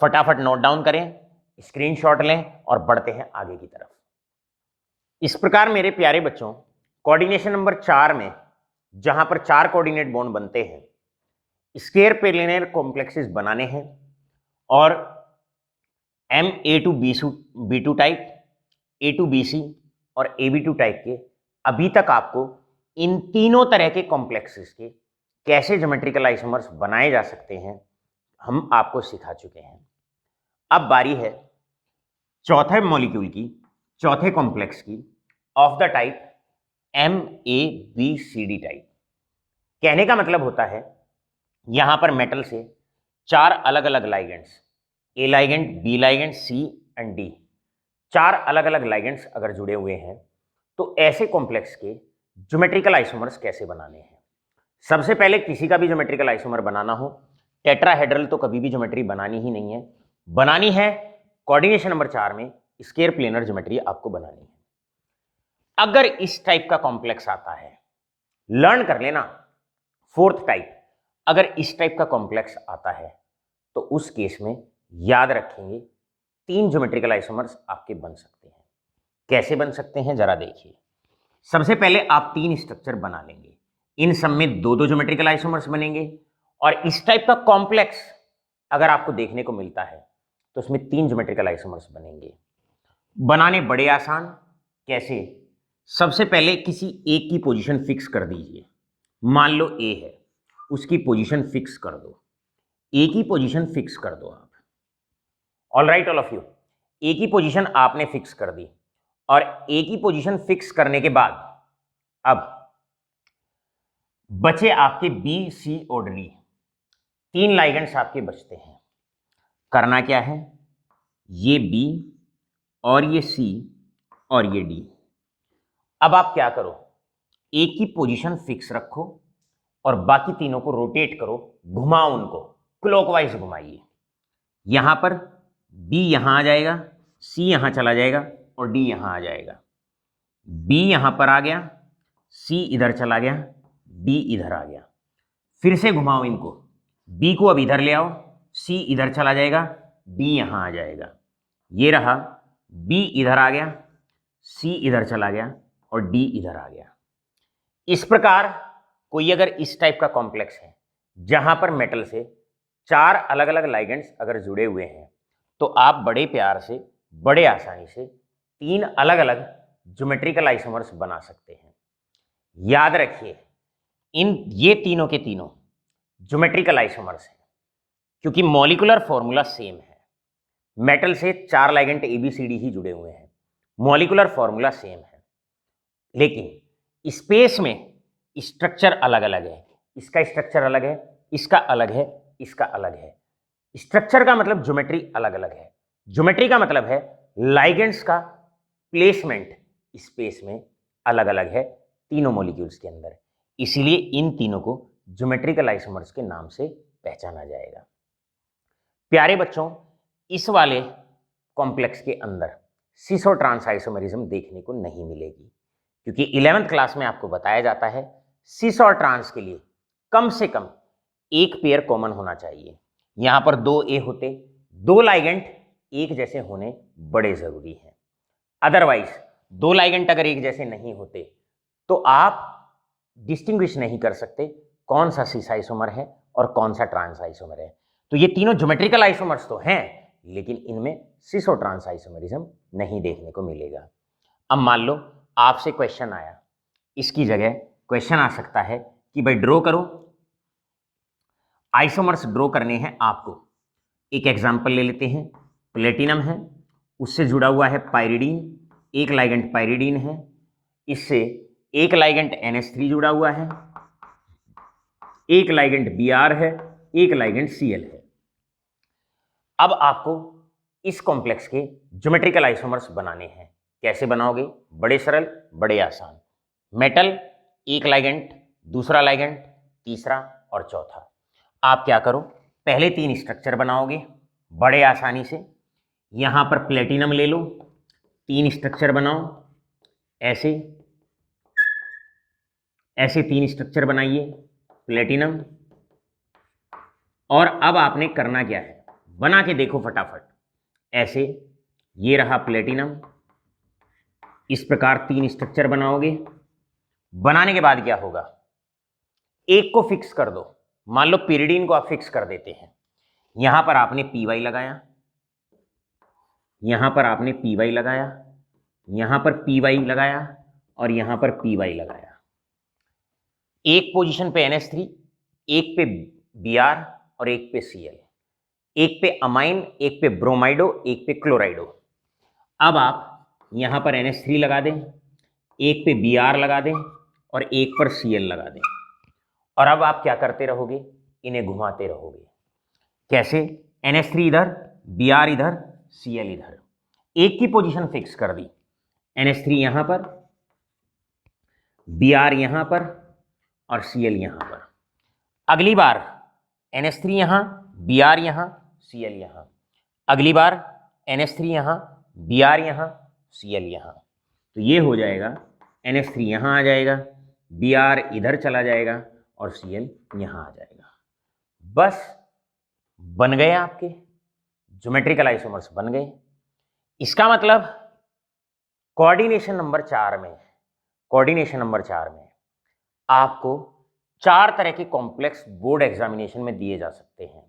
फटाफट नोट डाउन करें, स्क्रीनशॉट लें और बढ़ते हैं आगे की तरफ। इस प्रकार मेरे प्यारे बच्चों, कोऑर्डिनेशन नंबर 4 में जहां पर 4 कोऑर्डिनेट बॉन्ड बनते हैं, स्क्वायर प्लेनर कॉम्प्लेक्सेस बनाने हैं और MA2B2 टाइप, A2BC और AB2 टाइप के अभी तक आपको इन तीनों तरह के कॉम्प्लेक्सेस के कैसे ज्योमेट्रिकल आइसोमर्स बनाए जा सकते हैं हम आपको सिखा चुके हैं। अब बारी है चौथे मॉलिक्यूल की, चौथे कॉम्प्लेक्स की, of the type MABCD type. कहने का मतलब होता है यहां पर मेटल से 4 अलग अलग ligands, A ligand, B ligand, C and D, 4 अलग अलग लाइगेंड्स अगर जुड़े हुए हैं तो ऐसे कॉम्प्लेक्स के ज्योमेट्रिकल आइसोमर्स कैसे बनाने हैं। सबसे पहले किसी का भी ज्योमेट्रिकल आइसोमर बनाना हो, टेट्राहेड्रल तो कभी भी ज्योमेट्री बनानी ही नहीं है, बनानी है कोऑर्डिनेशन नंबर 4 में स्क्वायर प्लेनर ज्योमेट्री आपको बनानी है। अगर इस टाइप का कॉम्प्लेक्स आता है, लर्न कर लेना, फोर्थ टाइप, अगर इस टाइप का कॉम्प्लेक्स आता है तो उस केस में याद रखेंगे 3 ज्योमेट्रिकल आइसोमर्स आपके बन सकते हैं। कैसे बन सकते हैं जरा देखिए। सबसे पहले आप 3 स्ट्रक्चर बना लेंगे, इन सब में 2-2 ज्योमेट्रिकल आइसोमर्स बनेंगे और इस टाइप का कॉम्प्लेक्स अगर आपको देखने को मिलता है तो उसमें 3 ज्योमेट्रिकल आइसोमर्स बनेंगे। बनाने बड़े आसान, कैसे? सबसे पहले किसी एक की पोजीशन फिक्स कर दीजिए, मान लो ए है, उसकी पोजीशन फिक्स कर दो, ए की पोजीशन फिक्स कर दो आप। All right all of you, A की पोजीशन आपने फिक्स कर दी और ए की पोजीशन फिक्स करने के बाद अब बचे आपके बी, सी और डी, 3 लाइगेंड्स आपके बचते हैं। करना क्या है, ये बी और ये सी और ये डी। अब आप क्या करो, ए की पोजीशन फिक्स रखो और बाकी तीनों को रोटेट करो, घुमाओ, उनको क्लॉकवाइज घुमाइए। यहां पर बी यहां आ जाएगा, सी यहां चला जाएगा और डी यहां आ जाएगा। बी यहां पर आ गया, सी इधर चला गया, डी इधर आ गया। फिर से घुमाओ इनको, बी को अब इधर ले आओ, सी इधर चला जाएगा, डी यहां आ जाएगा। ये रहा, बी इधर आ गया, सी इधर चला गया और डी इधर आ गया। इस प्रकार कोई अगर इस टाइप का कॉम्प्लेक्स है जहां पर मेटल से 4 अलग अलग लाइगेंड्स अगर जुड़े हुए हैं तो आप बड़े प्यार से, बड़े आसानी से 3 अलग अलग ज्योमेट्रिकल आइसोमर्स बना सकते हैं। याद रखिए, ये तीनों के तीनों ज्योमेट्रिकल आइसोमर्स हैं क्योंकि मॉलिक्यूलर फॉर्मूला सेम है। मेटल से 4 लाइगेंड ABCD ही जुड़े हुए हैं, मॉलिक्यूलर फॉर्मूला सेम है, लेकिन स्पेस में स्ट्रक्चर अलग अलग है। इसका स्ट्रक्चर अलग है, इसका अलग है, इसका अलग है। स्ट्रक्चर का मतलब ज्योमेट्री अलग अलग है, ज्योमेट्री का मतलब है लाइगेंड्स का प्लेसमेंट स्पेस में अलग अलग है तीनों मॉलिक्यूल्स के अंदर। इसीलिए इन तीनों को ज्योमेट्रिकल आइसोमर्स के नाम से पहचाना जाएगा। प्यारे बच्चों, इस वाले कॉम्प्लेक्स के अंदर सिस और ट्रांस आइसोमरिज्म देखने को नहीं मिलेगी क्योंकि 11th क्लास में आपको बताया जाता है सिस और ट्रांस के लिए कम से कम एक पेयर कॉमन होना चाहिए। यहां पर 2 ए होते, 2 लाइगेंड एक जैसे होने बड़े जरूरी हैं। अदरवाइज 2 लाइगेंड अगर एक जैसे नहीं होते तो आप डिस्टिंग्विश नहीं कर सकते कौन सा सिस आइसोमर है और कौन सा ट्रांस आइसोमर है। तो ये तीनों ज्योमेट्रिकल आइसोमर्स तो हैं लेकिन इनमें सिस और ट्रांस आइसोमरिज्म नहीं देखने को मिलेगा। अब मान लो आपसे क्वेश्चन आया, इसकी जगह क्वेश्चन आ सकता है कि भाई ड्रॉ करो, आइसोमर्स ड्रॉ करने हैं आपको। एक एग्जांपल ले लेते हैं, प्लेटिनम है, उससे जुड़ा हुआ है पाइरिडीन, एक लाइगेंड पाइरिडीन है, इससे एक लाइगेंड NH3 जुड़ा हुआ है, एक लाइगेंड Br है, एक लाइगेंड Cl है। अब आपको इस कॉम्प्लेक्स के ज्योमेट्रिकल आइसोमर्स बनाने हैं। कैसे बनाओगे? बड़े सरल, बड़े आसान। मेटल, एक लाइगेंड, दूसरा लाइगेंड, तीसरा और चौथा। आप क्या करो, पहले 3 स्ट्रक्चर बनाओगे बड़े आसानी से। यहां पर प्लेटिनम ले लो, 3 स्ट्रक्चर बनाओ, ऐसे ऐसे 3 स्ट्रक्चर बनाइए प्लेटिनम। और अब आपने करना क्या है, बना के देखो फटाफट। ऐसे ये रहा प्लेटिनम, इस प्रकार 3 स्ट्रक्चर बनाओगे। बनाने के बाद क्या होगा, एक को फिक्स कर दो। मान लो पिरिडीन को आप फिक्स कर देते हैं। यहां पर आपने पी लगाया, यहां पर आपने पी लगाया, यहां पर पी लगाया और यहां पर पी लगाया। एक पोजीशन पे NH3, एक पे Br और एक पे Cl, एक पे अमाइन, एक पे ब्रोमाइडो, एक पे क्लोराइडो। अब आप यहां पर NH3 लगा दें, एक पे Br लगा दें और एक पर Cl लगा दें। और अब आप क्या करते रहोगे, इन्हें घुमाते रहोगे। कैसे, NH3 इधर, Br इधर, Cl इधर। एक की पोजीशन फिक्स कर दी, NH3 यहां पर, Br यहां पर और Cl यहां पर। अगली बार NH3 यहां, Br यहां, Cl यहां। अगली बार NH3 यहां, Br यहां, Cl यहां। तो ये हो जाएगा, NH3 यहां आ जाएगा, Br इधर चला जाएगा और Cl यहां आ जाएगा। बस बन गए आपके ज्योमेट्रिकल आइसोमर्स, बन गए। इसका मतलब कोऑर्डिनेशन नंबर 4 में, कोऑर्डिनेशन नंबर 4 में आपको 4 तरह के कॉम्प्लेक्स बोर्ड एग्जामिनेशन में दिए जा सकते हैं।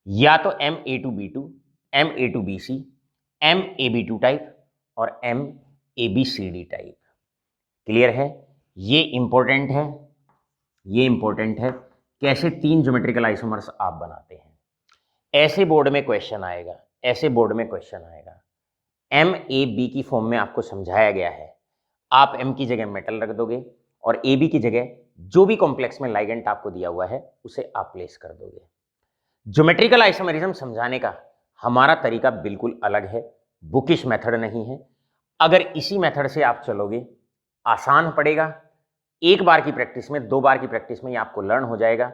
या तो MA2B2, MA2BC, MAB2 टाइप और MABCD टाइप। क्लियर है? ये इंपॉर्टेंट है, ये इंपॉर्टेंट है। कैसे 3 ज्योमेट्रिकल आइसोमर्स आप बनाते हैं, ऐसे बोर्ड में क्वेश्चन आएगा, ऐसे बोर्ड में क्वेश्चन आएगा। MAB की फॉर्म में आपको समझाया गया है। आप M की जगह मेटल रख दोगे और AB की जगह जो भी कॉम्प्लेक्स में लाइगेंट आपको दिया हुआ है उसे आप प्लेस कर दोगे। ज्योमेट्रिकल आइसोमेरिज्म समझाने का हमारा तरीका बिल्कुल अलग है, बुकिश मेथड नहीं है। अगर इसी मेथड से आप चलोगे, आसान पड़ेगा। एक बार की प्रैक्टिस में, 2 बार की प्रैक्टिस में ये आपको लर्न हो जाएगा।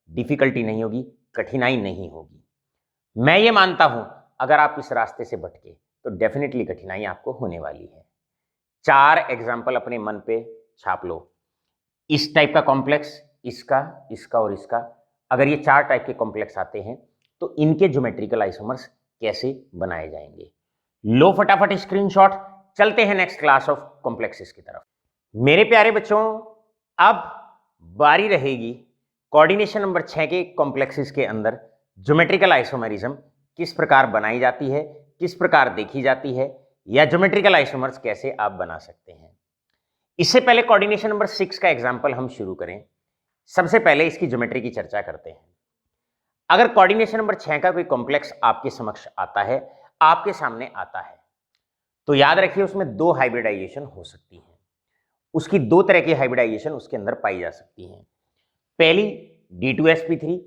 डिफिकल्टी नहीं होगी, कठिनाई नहीं होगी। मैं ये मानता हूं अगर आप इस रास्ते से भटके तो डेफिनेटली कठिनाई आपको होने वाली है। 4 एग्जाम्पल अपने मन पे छाप लो। इस टाइप का कॉम्प्लेक्स, इसका, इसका और इसका। अगर ये 4 टाइप के कॉम्प्लेक्स आते हैं तो इनके ज्योमेट्रिकल आइसोमर्स कैसे बनाए जाएंगे। लो फटाफट स्क्रीनशॉट, चलते हैं नेक्स्ट क्लास ऑफ कॉम्प्लेक्सेस की तरफ। मेरे प्यारे बच्चों, अब बारी रहेगी कोऑर्डिनेशन नंबर 6 के कॉम्प्लेक्सेस के अंदर ज्योमेट्रिकल आइसोमेरिज्म किस प्रकार बनाई जाती है, किस प्रकार देखी जाती है, या ज्योमेट्रिकल आइसोमर्स कैसे आप बना सकते हैं। इससे पहले कोऑर्डिनेशन नंबर 6 का एग्जांपल हम शुरू करें, सबसे पहले इसकी ज्योमेट्री की चर्चा करते हैं। अगर कोऑर्डिनेशन नंबर 6 का कोई कॉम्प्लेक्स आपके समक्ष आता है, आपके सामने आता है, तो याद रखिए उसमें 2 हाइब्रिडाइजेशन हो सकती है। उसकी 2 तरह की हाइब्रिडाइजेशन उसके अंदर पाई जा सकती है। पहली D2sp3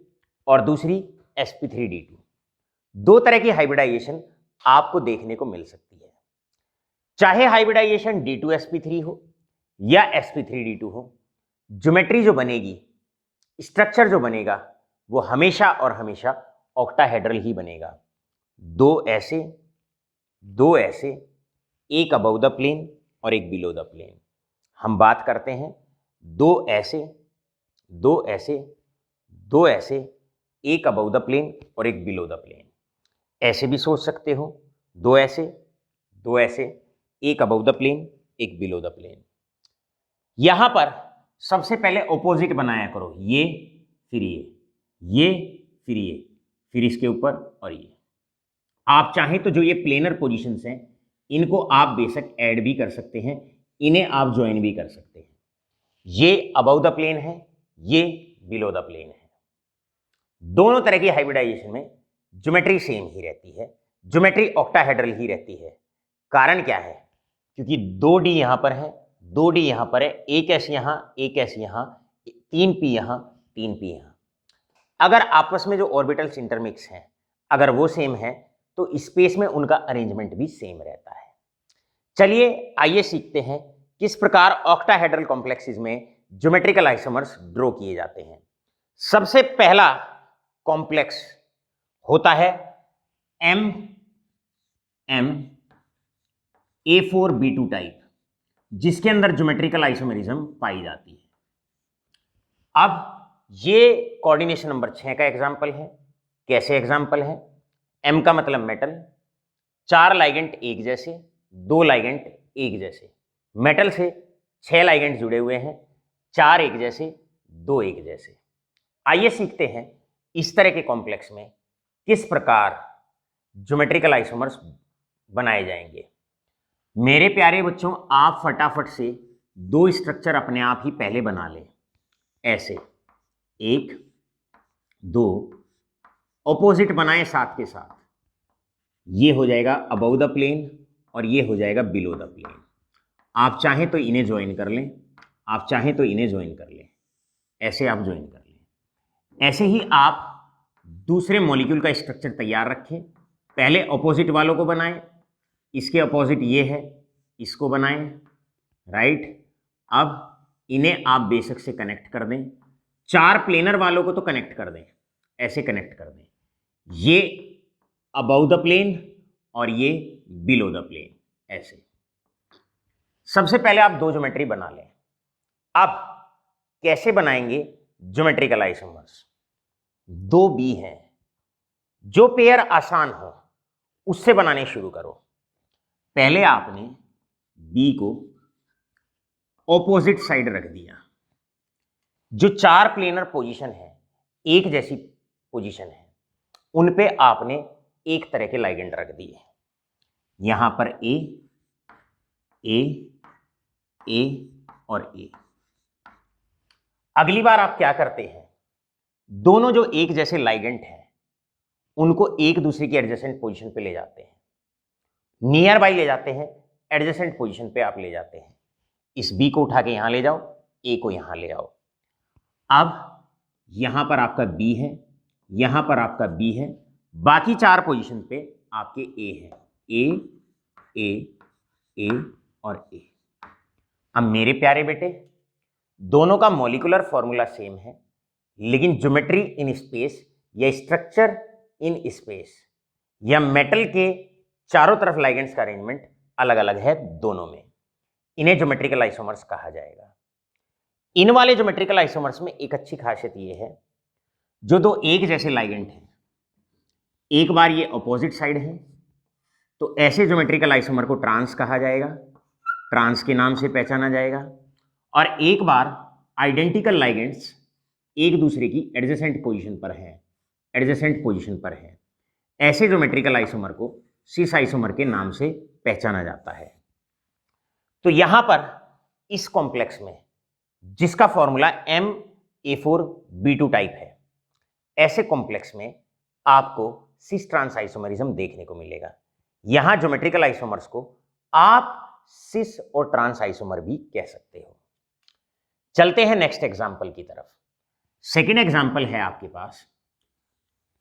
और दूसरी sp3d2। 2 तरह की हाइब्रिडाइजेशन आपको देखने को मिल सकती है। चाहे हाइब्रिडाइजेशन D2sp3 हो या sp3d2 हो, ज्योमेट्री जो बनेगी, स्ट्रक्चर जो बनेगा, वो हमेशा और हमेशा ऑक्टाहेड्रल ही बनेगा। 2 ऐसे, 2 ऐसे, एक अबव द प्लेन और एक बिलो द प्लेन। हम बात करते हैं 2 ऐसे, 2 ऐसे, 2 ऐसे, एक अबव द प्लेन और एक बिलो द प्लेन। ऐसे भी सोच सकते हो, 2 ऐसे, 2 ऐसे, एक अबव द प्लेन, एक बिलो द प्लेन। यहां पर सबसे पहले ऑपोजिट बनाया करो, ये फिर ये फिर ये, फिर इसके ऊपर और ये। आप चाहें तो जो ये प्लेनर पोजीशंस हैं इनको आप बेशक ऐड भी कर सकते हैं, इन्हें आप ज्वाइन भी कर सकते हैं। ये अबव द प्लेन है, ये बिलो द प्लेन है। दोनों तरह की हाइब्रिडाइजेशन में ज्योमेट्री सेम ही रहती है, ज्योमेट्री ऑक्टाहेड्रल ही रहती है। कारण क्या है? क्योंकि 2D यहां पर है, 2D यहां पर है, एक ऐसे यहां, एक ऐसे यहां, 3p यहां, 3p यहां। अगर आपस में जो ऑर्बिटल्स इंटरमिक्स हैं अगर वो सेम है तो स्पेस में उनका अरेंजमेंट भी सेम रहता है। चलिए आइए सीखते हैं किस प्रकार ऑक्टाहेड्रल कॉम्प्लेक्सेस में ज्योमेट्रिकल आइसोमर्स ड्रॉ किए जाते हैं। सबसे पहला कॉम्प्लेक्स होता है A4B2 टाइप, जिसके अंदर ज्योमेट्रिकल आइसोमेरिज्म पाई जाती है। अब ये कोऑर्डिनेशन नंबर 6 का एग्जाम्पल है। कैसे एग्जाम्पल है? M का मतलब मेटल, 4 लाइगेंड एक जैसे, 2 लाइगेंड एक जैसे। मेटल से 6 लाइगेंड जुड़े हुए हैं, 4 एक जैसे, 2 एक जैसे। आइए सीखते हैं इस तरह के कॉम्प्लेक्स में किस प्रकार ज्योमेट्रिकल आइसोमर्स बनाए जाएंगे। मेरे प्यारे बच्चों, आप फटाफट से 2 स्ट्रक्चर अपने आप ही पहले बना लें। ऐसे 1 2 ऑपोजिट बनाएं साथ के साथ। ये हो जाएगा अबव द प्लेन और ये हो जाएगा बिलो द प्लेन। आप चाहें तो इन्हें ज्वाइन कर लें, आप चाहें तो इन्हें ज्वाइन कर लें, ऐसे आप ज्वाइन कर लें। ऐसे ही आप दूसरे मॉलिक्यूल का स्ट्रक्चर तैयार रखें। पहले अपोजिट वालों को बनाएं, इसके अपोजिट ये है, इसको बनाएं, राइट। अब इन्हें आप बेशक से कनेक्ट कर दें। 4 प्लेनर वालों को तो कनेक्ट कर दें, ऐसे कनेक्ट कर दें। ये अबव द प्लेन और ये बिलो द प्लेन, ऐसे। सबसे पहले आप 2 ज्योमेट्री बना लें। अब कैसे बनाएंगे ज्योमेट्रिकल आइसोमर्स? 2 बी हैं, जो पेयर आसान हो उससे बनाने शुरू करो। पहले आपने बी को ऑपोजिट साइड रख दिया। जो 4 प्लेनर पोजीशन है, एक जैसी पोजीशन है, उन पे आपने एक तरह के लाइगेंड रख दिए। यहां पर ए ए ए और ए। अगली बार आप क्या करते हैं, दोनों जो एक जैसे लाइगेंड हैं उनको एक दूसरे की एडजेसेंट पोजीशन पे ले जाते हैं, नियर बाई ले जाते हैं, एडजेसेंट पोजीशन पे आप ले जाते हैं। इस बी को उठा के यहां ले जाओ, ए को यहां ले आओ। अब यहां पर आपका बी है, यहां पर आपका बी है, बाकी 4 पोजीशन पे आपके ए है, ए ए और ए। अब मेरे प्यारे बेटे, दोनों का मॉलिक्यूलर फॉर्मूला सेम है, लेकिन ज्योमेट्री इन स्पेस या स्ट्रक्चर इन स्पेस या मेटल के चारों तरफ लाइगेंड्स का अरेंजमेंट अलग अलग है दोनों में। इन्हें ज्योमेट्रिकल आइसोमर्स कहा जाएगा। इन वाले ज्योमेट्रिकल आइसोमर्स में एक अच्छी खासियत यह है, जो 2 एक जैसे लाइगेंड हैं, एक बार ये अपोजिट साइड है, तो ऐसे ज्योमेट्रिकल आइसोमर को ट्रांस कहा जाएगा, ट्रांस के नाम से पहचाना जाएगा। और एक बार आइडेंटिकल लाइगेंड्स एक दूसरे की एडजेसेंट पोजीशन पर है, एडजेसेंट पोजीशन पर है, ऐसे ज्योमेट्रिकल आइसोमर को सिस आइसोमर के नाम से पहचाना जाता है। तो यहां पर इस कॉम्प्लेक्स में, जिसका फॉर्मूला MA4B2 टाइप है, ऐसे कॉम्प्लेक्स में आपको सिस ट्रांस आइसोमरिज्म देखने को मिलेगा। यहां ज्योमेट्रिकल आइसोमर्स को आप सिस और ट्रांस आइसोमर भी कह सकते हो। चलते हैं नेक्स्ट एग्जांपल की तरफ। सेकंड एग्जांपल है आपके पास,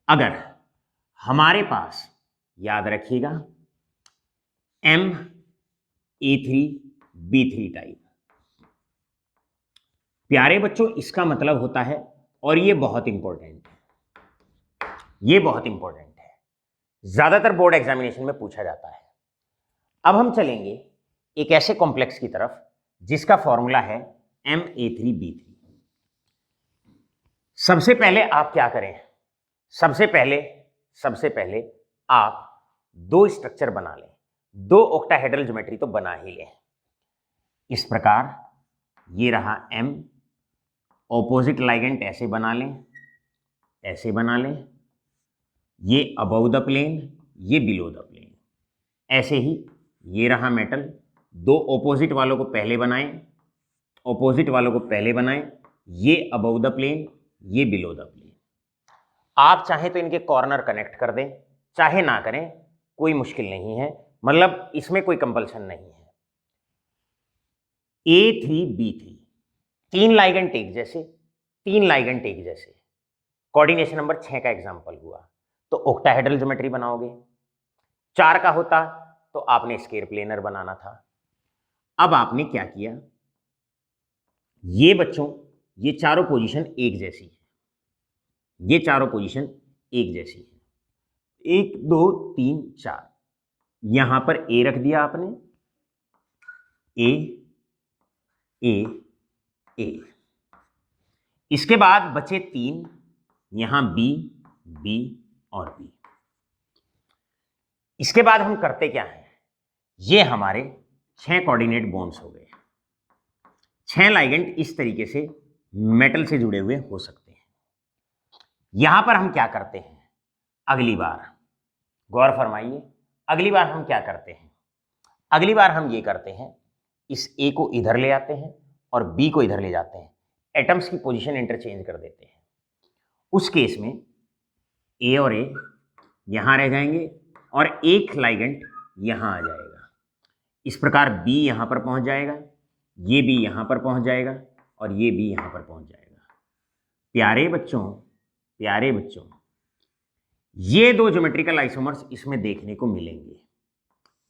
अगर हमारे पास, याद रखिएगा, MA3B3 टाइप। प्यारे बच्चों, इसका मतलब होता है, और ये बहुत इंपॉर्टेंट है, ये बहुत इंपॉर्टेंट है, ज्यादातर बोर्ड एग्जामिनेशन में पूछा जाता है। अब हम चलेंगे एक ऐसे कॉम्प्लेक्स की तरफ जिसका फॉर्मूला है MA3B3। सबसे पहले आप क्या करें, सबसे पहले आप 2 स्ट्रक्चर बना लें, 2 ऑक्टाहेड्रल ज्योमेट्री तो बना ही लें। इस प्रकार ये रहा M, ऑपोजिट लाइगेंड ऐसे बना लें, ऐसे बना लें, ये अबव द प्लेन, ये बिलो द प्लेन। ऐसे ही ये रहा मेटल, 2 ऑपोजिट वालों को पहले बनाएं, ऑपोजिट वालों को पहले बनाएं, ये अबव द प्लेन, ये बिलो द प्लेन। आप चाहें तो इनके कॉर्नर कनेक्ट कर दें, चाहे ना करें, कोई मुश्किल नहीं है, मतलब इसमें कोई कंपल्सन नहीं है। A3B3, 3 लाइगेंड एक जैसे, 3 लाइगेंड एक जैसे, कोऑर्डिनेशन नंबर 6 का एग्जांपल हुआ। तो ऑक्टाहेड्रल ज्योमेट्री बनाओगे। 4 का होता तो आपने स्क्वायर प्लेनर बनाना था। अब आपने क्या किया, ये बच्चों, ये चारों पोजीशन एक जैसी है, ये चारों पोजीशन एक जैसी है, 1 2 3 4। यहां पर ए रख दिया आपने, ए ए ए। इसके बाद बचे 3, यहां बी बी और बी। इसके बाद हम करते क्या हैं, ये हमारे 6 कोऑर्डिनेट बॉन्ड्स हो गए। 6 लाइगेंड इस तरीके से मेटल से जुड़े हुए हो सकते हैं। यहां पर हम क्या करते हैं, अगली बार गौर फरमाइए, अगली बार हम क्या करते हैं, अगली बार हम ये करते हैं, इस ए को इधर ले आते हैं और बी को इधर ले जाते हैं, एटम्स की पोजीशन इंटरचेंज कर देते हैं। उस केस में ए और ए यहां रह जाएंगे और एक लाइगेंड यहां आ जाएगा। इस प्रकार बी यहां पर पहुंच जाएगा, ये भी यहां पर पहुंच जाएगा और ये भी यहां पर पहुंच जाएगा। प्यारे बच्चों, प्यारे बच्चों, ये 2 ज्योमेट्रिकल आइसोमर्स इसमें देखने को मिलेंगे।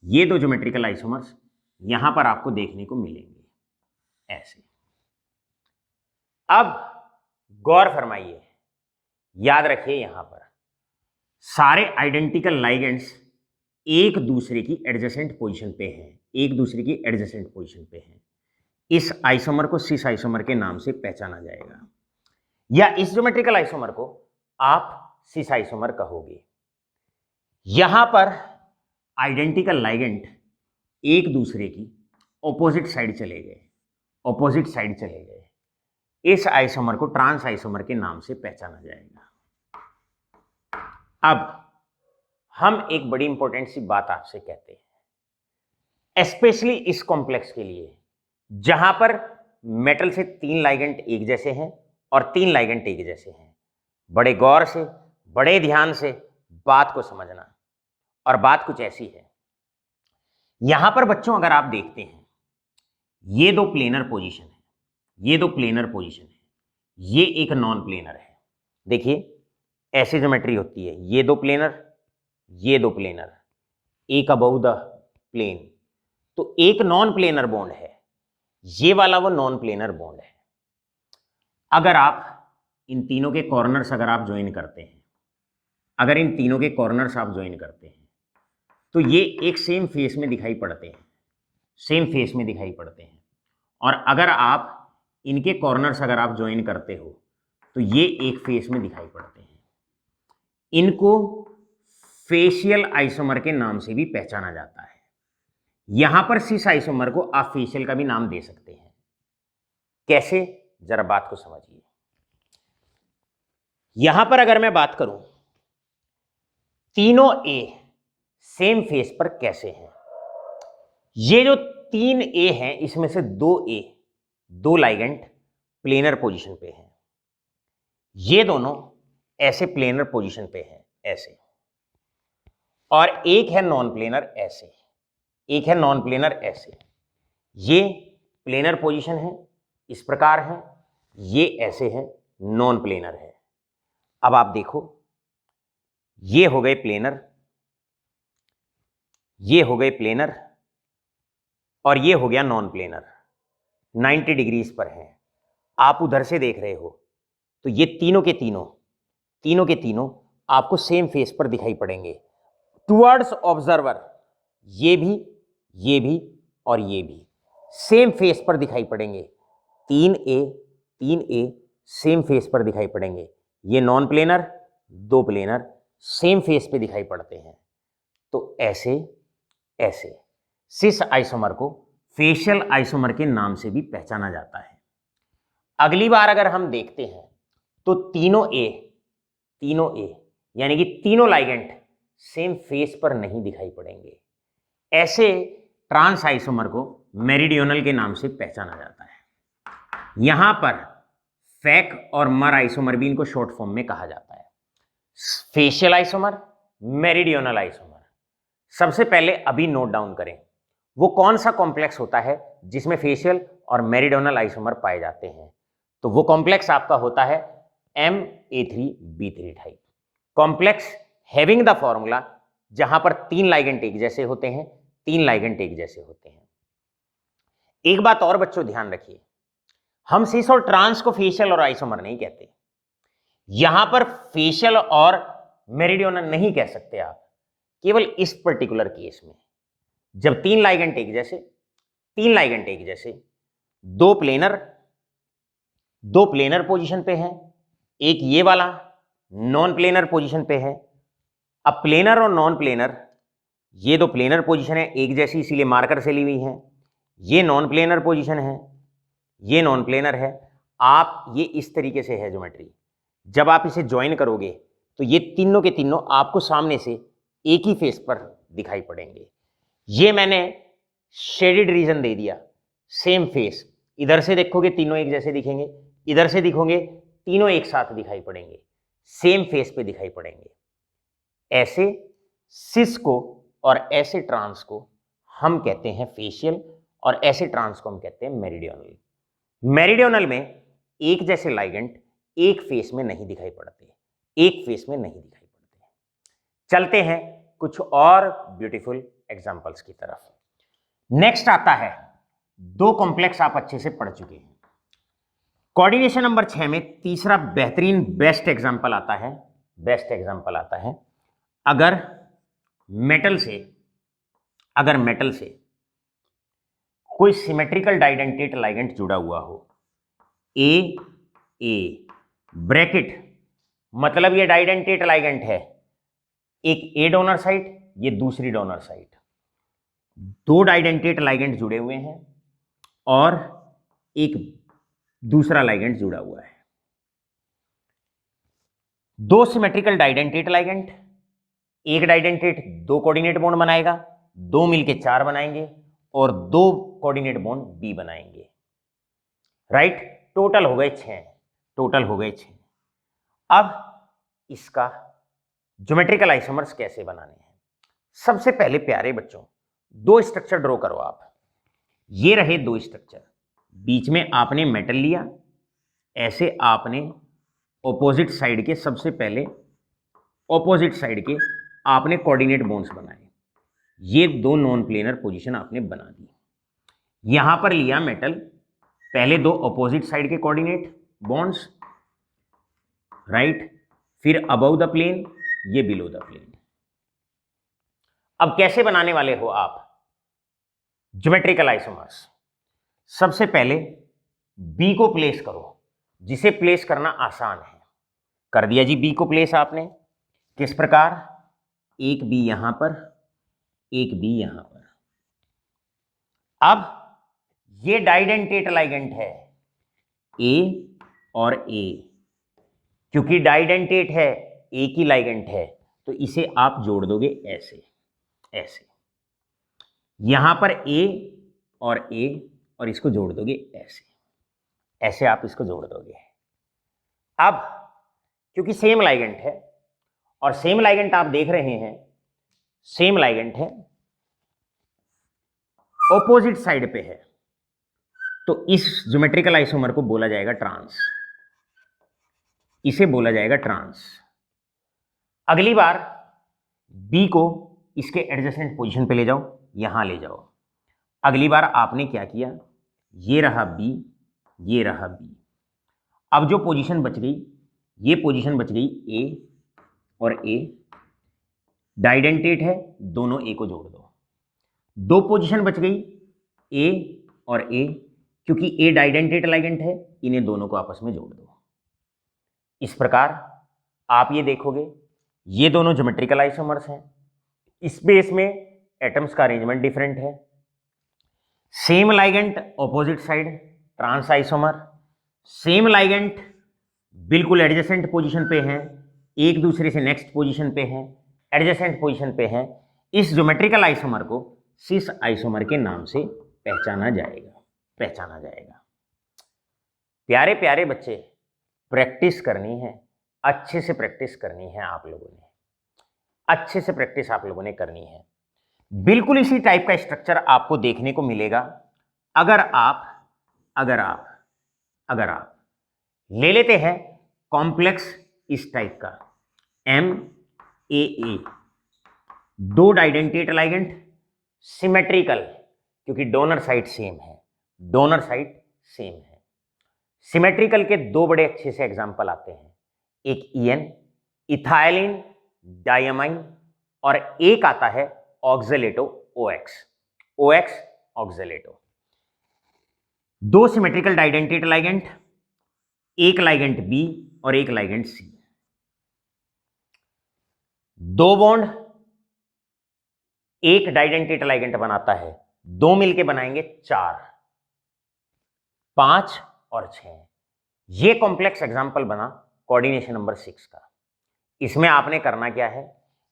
ये 2 ज्योमेट्रिकल आइसोमर्स यहां पर आपको देखने को मिलेंगे ऐसे। अब गौर फरमाइए, याद रखिए, यहां पर सारे आइडेंटिकल लाइगेंड्स एक दूसरे की एडजेसेंट पोजीशन पे हैं, एक दूसरे की एडजेसेंट पोजीशन पे हैं। इस आइसोमर को सिस आइसोमर के नाम से पहचाना जाएगा, या इस ज्योमेट्रिकल आइसोमर को आप सिस आइसोमर कहोगे। यहां पर आइडेंटिकल लाइगेंड एक दूसरे की ऑपोजिट साइड चले गए, ऑपोजिट साइड चले गए। इस आइसोमर को ट्रांस आइसोमर के नाम से पहचाना जाएगा। अब हम एक बड़ी इंपॉर्टेंट सी बात आपसे कहते हैं, स्पेशली इस कॉम्प्लेक्स के लिए जहां पर मेटल से 3 लाइगेंड एक जैसे हैं और 3 लाइगेंड एक जैसे हैं। बड़े गौर से, बड़े ध्यान से बात को समझना। और बात कुछ ऐसी है, यहां पर बच्चों अगर आप देखते हैं, ये 2 प्लेनर पोजीशन है, ये 2 प्लेनर पोजीशन है, ये एक नॉन प्लेनर है। देखिए ऐसी ज्योमेट्री होती है, ये 2 प्लेनर, ये 2 प्लेनर, एक अबव द प्लेन, तो एक नॉन प्लेनर बॉन्ड है, ये वाला वो नॉन प्लेनर बॉन्ड है। अगर आप इन तीनों के कॉर्नर्स अगर आप ज्वाइन करते हैं, अगर इन तीनों के कॉर्नर्स आप ज्वाइन करते हैं, तो ये एक सेम फेस में दिखाई पड़ते हैं, सेम फेस में दिखाई पड़ते हैं। और अगर आप इनके कॉर्नर्स अगर आप ज्वाइन करते हो तो ये एक फेस में दिखाई पड़ते हैं। इनको फेशियल आइसोमर के नाम से भी पहचाना जाता है। यहां पर सिस आइसोमर को आप फेशियल का भी नाम दे सकते हैं। कैसे, जरा बात को समझिए। यहां पर अगर मैं बात करूं, तीनों ए सेम फेस पर कैसे हैं, ये जो 3 ए हैं इसमें से 2 ए, 2 लाइगेंड प्लेनर पोजीशन पे हैं, ये दोनों ऐसे प्लेनर पोजीशन पे हैं ऐसे, और एक है नॉन प्लेनर ऐसे, एक है नॉन प्लेनर ऐसे। ये प्लेनर पोजीशन है, इस प्रकार है, ये ऐसे है, नॉन प्लेनर है। अब आप देखो, ये हो गए प्लेनर, ये हो गए प्लेनर, और ये हो गया नॉन प्लेनर, 90 डिग्रीज पर है। आप उधर से देख रहे हो तो ये तीनों के तीनों आपको सेम फेस पर दिखाई पड़ेंगे टुवर्ड्स ऑब्जर्वर। ये भी और ये भी सेम फेस पर दिखाई पड़ेंगे। 3 ए सेम फेस पर दिखाई पड़ेंगे। ये non planar, 2 planar same face पे दिखाई पड़ते हैं। तो ऐसे सिस आइसोमर को फेशियल आइसोमर के नाम से भी पहचाना जाता है। अगली बार अगर हम देखते हैं तो तीनों ए यानी कि तीनों लाइगेंड सेम फेस पर नहीं दिखाई पड़ेंगे। ऐसे ट्रांस आइसोमर को मेरिडियोनल के नाम से पहचाना जाता है। यहां पर फैक और मर आइसोमर भी इनको शॉर्ट फॉर्म में कहा जाता है। Facial isomer, meridional isomer. सबसे पहले अभी नोट डाउन करें, वो कौन सा कॉम्प्लेक्स होता है जिसमें फेशियल और मेरिडियोनल आइसोमर पाए जाते हैं। तो वो कॉम्प्लेक्स आपका होता है Ma3B3 type complex, having the formula, जहां पर 3 लाइगेंड एक जैसे होते हैं, 3 लाइगेंड एक जैसे होते हैं। एक बात और बच्चों ध्यान रखिए, हम सिस और ट्रांस को फेशियल और आइसोमर नहीं कहते। यहां पर फेशियल और मेरिडियोनल नहीं कह सकते आप, केवल इस पर्टिकुलर केस में जब 3 लाइगेंड एक जैसे, 2 प्लेनर पोजीशन पे हैं, एक ये वाला नॉन प्लेनर पोजीशन पे है। अब प्लेनर और नॉन प्लेनर ये दो प्लेनर पोजीशन है एक जैसी, इसीलिए मार्कर से ली हुई है। ये नॉन प्लेनर पोजीशन है, ये नॉन प्लेनर है। आप ये इस तरीके से है ज्योमेट्री, जब आप इसे ज्वाइन करोगे तो ये तीनों के तीनों आपको सामने से एक ही फेस पर दिखाई पड़ेंगे। ये मैंने शेडेड रीजन दे दिया, सेम फेस। इधर से देखोगे तीनों एक जैसे दिखेंगे, इधर से दिखोगे तीनों एक साथ दिखाई पड़ेंगे, सेम फेस पे दिखाई पड़ेंगे। ऐसे सिस को और ऐसे ट्रांस को हम कहते हैं फेशियल, और ऐसे ट्रांस को हम कहते हैं मेरिडियोनल। मेरिडियोनल में एक जैसे लाइगेंट एक फेस में नहीं दिखाई पड़ते, एक फेस में नहीं दिखाई पड़ते। चलते हैं कुछ और ब्यूटीफुल एग्जांपल्स की तरफ। नेक्स्ट आता है, दो कॉम्प्लेक्स आप अच्छे से पढ़ चुके हैं। कोऑर्डिनेशन नंबर 6 में तीसरा बेहतरीन बेस्ट एग्जांपल आता है, बेस्ट एग्जांपल आता है। अगर मेटल से कोई सिमेट्रिकल डाइडेंटेट लाइगेंट जुड़ा हुआ हो, ए ब्रैकेट, मतलब ये डाइडेंटेट लाइगेंट है, एक ए डोनर साइट, ये दूसरी डोनर साइट, दो डाइडेंटेट लाइगेंट जुड़े हुए हैं और एक दूसरा लाइगेंट जुड़ा हुआ है। दो सिमेट्रिकल डाइडेंटेट लाइगेंट, एक डाइडेंटेट दो कोऑर्डिनेट बॉन्ड बनाएगा, दो मिलके चार बनाएंगे और दो कोऑर्डिनेट बॉन्ड बी बनाएंगे। राइट, टोटल हो गए 6। अब इसका ज्योमेट्रिकल आइसोमर्स कैसे बनाने हैं? सबसे पहले प्यारे बच्चों, दो स्ट्रक्चर ड्रॉ करो आप। ये रहे दो स्ट्रक्चर, बीच में आपने मेटल लिया, ऐसे आपने ऑपोजिट साइड के, सबसे पहले ऑपोजिट साइड के आपने कोऑर्डिनेट बॉन्ड्स बनाए। ये दो नॉन प्लेनर पोजीशन आपने बना दी। यहां पर लिया मेटल, पहले दो ऑपोजिट साइड के कोऑर्डिनेट बॉन्ड्स, राइट, फिर अबव द प्लेन, ये बिलो द प्लेन। अब कैसे बनाने वाले हो आप ज्योमेट्रिकल आइसोमर्स? सबसे पहले बी को प्लेस करो, जिसे प्लेस करना आसान है। कर दिया जी बी को प्लेस आपने। किस प्रकार? एक बी यहां पर, एक बी यहां पर। अब ये डाइडेंटेट लाइगेंट है ए और ए, क्योंकि डाइडेंटेट है, एक ही लाइगेंट है, तो इसे आप जोड़ दोगे ऐसे ऐसे। यहां पर ए और इसको जोड़ दोगे ऐसे ऐसे, आप इसको जोड़ दोगे। अब क्योंकि सेम लाइगेंट है, और सेम लाइगेंट आप देख रहे हैं, सेम लाइगेंट है, ऑपोजिट साइड पे है, तो इस ज्योमेट्रिकल आइसोमर को बोला जाएगा ट्रांस, इसे बोला जाएगा ट्रांस। अगली बार बी को इसके एडजेसेंट पोजीशन पे ले जाओ, यहां ले जाओ। अगली बार आपने क्या किया, ये रहा बी, ये रहा बी। अब जो पोजीशन बच गई, ये पोजीशन बच गई ए और ए, डाइडेंटेट है, दोनों ए को जोड़ दो। दो पोजीशन बच गई ए और ए, क्योंकि ए डाइडेंटेट लाइगेंट है, इन्हें दोनों को आपस में जोड़ दो। इस प्रकार आप ये देखोगे, ये दोनों ज्योमेट्रिकल आइसोमर्स हैं। स्पेस में एटम्स का अरेंजमेंट डिफरेंट है। Same ligand opposite side, trans isomer. Same ligand बिल्कुल एडजेसेंट पोजीशन पे हैं, एक दूसरे से नेक्स्ट पोजीशन पे हैं, एडजेसेंट पोजीशन पे हैं। इस ज्योमेट्रिकल आइसोमर को सिस आइसोमर के नाम से पहचाना जाएगा। प्यारे प्यारे बच्चे, प्रैक्टिस करनी है, अच्छे से प्रैक्टिस करनी है आप लोगों ने, अच्छे से प्रैक्टिस आप लोगों ने करनी है। बिल्कुल इसी टाइप का स्ट्रक्चर आपको देखने को मिलेगा अगर आप ले लेते हैं कॉम्प्लेक्स इस टाइप का MAA, दो डाइडेंटेट लाइगेंट, सिमेट्रिकल, क्योंकि डोनर साइड सेम है, सिमेट्रिकल के दो बड़े अच्छे से एग्जांपल आते हैं, एक इथाइलिन डायमाइन, और एक आता है ऑक्जेलेटो OX ऑक्जेलेटो। दो सिमेट्रिकल डाइडेंटेट लाइगेंट, एक लाइगेंट बी और एक लाइगेंट सी, दो बॉन्ड, एक डाइडेंटेट लाइगेंट बनाता है, दो मिलके बनाएंगे 4, 5 और 6। ये कॉम्प्लेक्स एग्जांपल बना कोऑर्डिनेशन नंबर 6 का। इसमें आपने करना क्या है,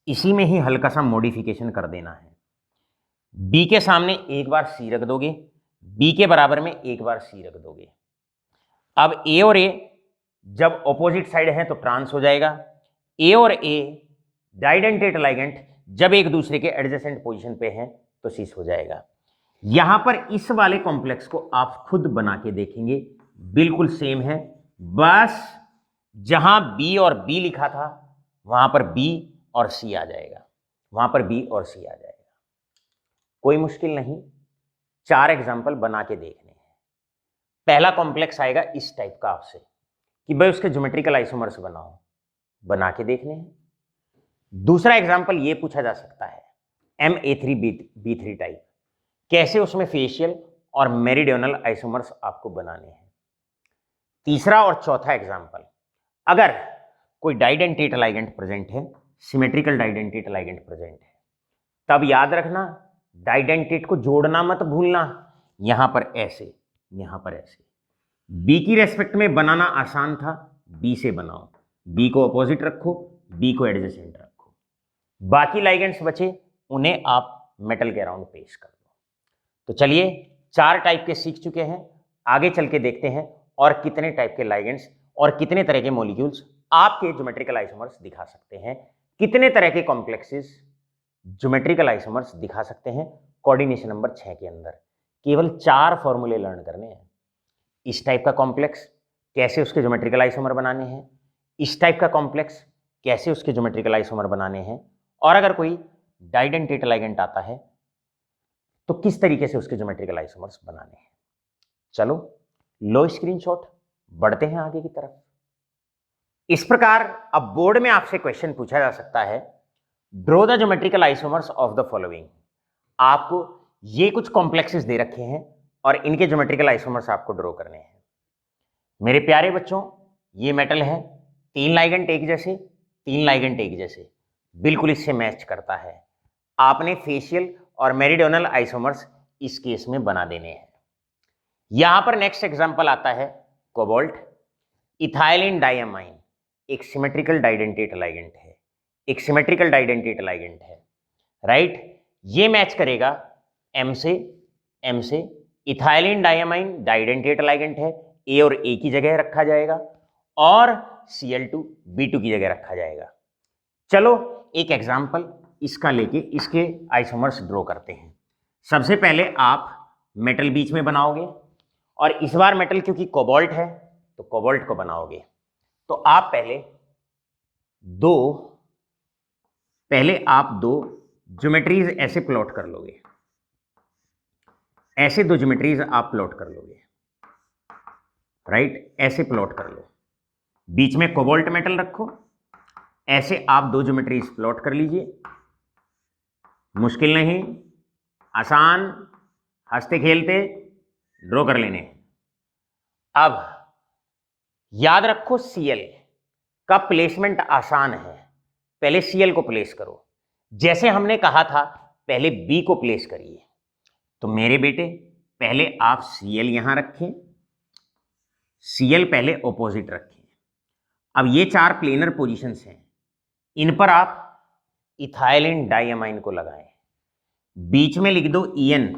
इसी में ही हल्का सा मॉडिफिकेशन कर देना है। बी के सामने एक बार सी रख दोगे, बी के बराबर में एक बार सी रख दोगे। अब ए और ए जब ऑपोजिट साइड है तो ट्रांस हो जाएगा। ए और ए डाइडेंटेट लाइगेंट जब एक दूसरे के एडजेसेंट पोजीशन पे हैं तो सिस हो जाएगा। यहां पर इस वाले कॉम्प्लेक्स को आप खुद बना के देखेंगे, बिल्कुल सेम है, बस जहां बी और बी लिखा था वहां पर बी और सी आ जाएगा, वहां पर बी और सी आ जाएगा। कोई मुश्किल नहीं, 4 एग्जाम्पल बना के देखने हैं। पहला कॉम्प्लेक्स आएगा इस टाइप का आपसे कि भाई उसके ज्योमेट्रिकल आइसोमर्स बनाओ, बना के देखने हैं। दूसरा एग्जाम्पल ये पूछा जा सकता है MA3B3 टाइप, कैसे उसमें फेशियल और मेरिडियनल आइसोमर्स आपको बनाने हैं। तीसरा और चौथा एग्जाम्पल, अगर कोई डाइडेंटेट लाइगेंट प्रेजेंट है, सिमेट्रिकल डाइडेंटेट लाइगेंट प्रेजेंट है, तब याद रखना डाइडेंटेट को जोड़ना मत भूलना, यहां पर ऐसे, यहां पर ऐसे। बी की रेस्पेक्ट में बनाना आसान था, बी से बनाओ, बी को अपोजिट रखो, बी को एडजेसेंट रखो। बाकी लाइगेंट्स बचे उन्हें आप मेटल के अराउंड पेश कर दो। तो चलिए 4 टाइप के सीख चुके हैं, आगे चल के देखते हैं और कितने टाइप के लाइगेंट्स और कितने तरह के मॉलिक्यूल्स आपके ज्योमेट्रिकल आइसोमर्स दिखा सकते हैं, कितने तरह के कॉम्प्लेक्सेस ज्योमेट्रिकल आइसोमर्स दिखा सकते हैं कोऑर्डिनेशन नंबर 6 के अंदर। केवल 4 फॉर्मूले लर्न करने हैं। इस टाइप का कॉम्प्लेक्स कैसे उसके ज्योमेट्रिकल आइसोमर बनाने हैं, इस टाइप का कॉम्प्लेक्स कैसे उसके ज्योमेट्रिकल आइसोमर बनाने हैं, और अगर कोई डाइडेंटेट लाइगेंट आता है तो किस तरीके से उसके ज्योमेट्रिकल आइसोमर्स बनाने हैं। चलो लो स्क्रीनशॉट, बढ़ते हैं आगे की तरफ। इस प्रकार अब बोर्ड में आपसे क्वेश्चन पूछा जा सकता है, draw the geometrical isomers of the following. आपको ये कुछ कॉम्प्लेक्सेस दे रखे हैं और इनके ज्योमेट्रिकल आइसोमर्स आपको ड्रॉ करने हैं। मेरे प्यारे बच्चों, ये मेटल है, 3 लाइगेंट एक जैसे, 3 लाइगेंट एक जैसे, बिल्कुल इससे मैच करता है। आपने फेशियल और मेरिडियनल आइसोमर्स इस केस में बना देने हैं। यहां पर नेक्स्ट एग्जांपल आता है कोबाल्ट, इथाइलिन डाइअमाइन, एक सिमेट्रिकल डाइडेंटेट लाइगेंट है, एक सिमेट्रिकल डाइडेंटेट लाइगेंट है, राइट। ये मैच करेगा M से। इथाइलिन डाइअमाइन डाइडेंटेट लाइगेंट है, ए और ए की जगह रखा जाएगा और Cl2 B2 की जगह रखा जाएगा। चलो एक एग्जांपल इसका लेके इसके आइसोमर्स ड्रॉ करते हैं। सबसे पहले आप मेटल बीच में बनाओगे और इस बार मेटल क्योंकि कोबाल्ट है तो कोबाल्ट को बनाओगे। तो आप पहले आप दो ज्योमेट्रीज ऐसे प्लॉट कर लोगे, ऐसे 2 ज्योमेट्रीज आप प्लॉट कर लोगे, राइट, ऐसे प्लॉट कर लो। बीच में कोबाल्ट मेटल रखो, ऐसे आप 2 ज्योमेट्रीज प्लॉट कर लीजिए। मुश्किल नहीं, आसान, हंसते खेलते ड्रॉ कर लेने। अब याद रखो Cl का प्लेसमेंट आसान है, पहले Cl को प्लेस करो। जैसे हमने कहा था पहले B को प्लेस करिए, तो मेरे बेटे पहले आप Cl यहां रखें, Cl पहले ऑपोजिट रखें। अब ये 4 प्लेनर पोजीशंस हैं, इन पर आप इथाइलिन डाइअमाइन को लगाएं। बीच में लिख दो En,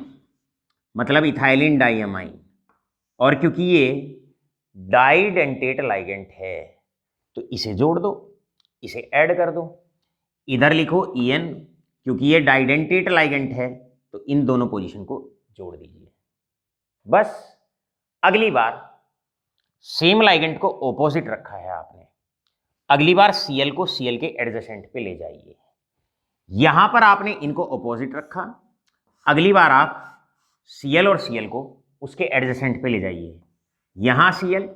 मतलब इथाइलिन डाइअमाइन, और क्योंकि ये डाइडेंटेट लाइगेंट है तो इसे जोड़ दो, इसे ऐड कर दो। इधर लिखो En, क्योंकि ये डाइडेंटेट लाइगेंट है तो इन दोनों पोजीशन को जोड़ दीजिए। बस अगली बार सेम लाइगेंट को ऑपोजिट रखा है आपने, अगली बार Cl को Cl के एडजेसेंट पे ले जाइए। यहां पर आपने इनको ऑपोजिट रखा, अगली बार आप Cl और Cl को उसके एडजेसेंट पे ले जाइए। यहां Cl,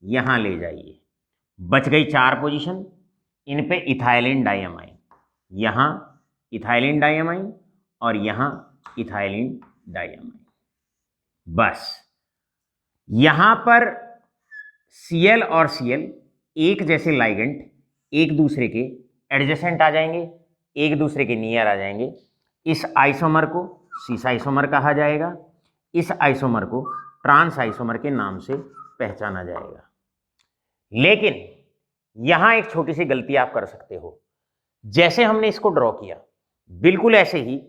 यहां ले जाइए, बच गई 4 पोजीशन। इन पे इथाइलिन डाइअमाइन, यहां इथाइलिन डाइअमाइन और यहां इथाइलिन डाइअमाइन। बस यहां पर Cl और Cl एक जैसे लाइगेंट एक दूसरे के एडजेसेंट आ जाएंगे, एक दूसरे के नियर आ जाएंगे। इस आइसोमर को सिस आइसोमर कहा जाएगा, इस आइसोमर को ट्रांस आइसोमर के नाम से पहचाना जाएगा। लेकिन यहां एक छोटी सी गलती आप कर सकते हो। जैसे हमने इसको ड्रॉ किया बिल्कुल ऐसे ही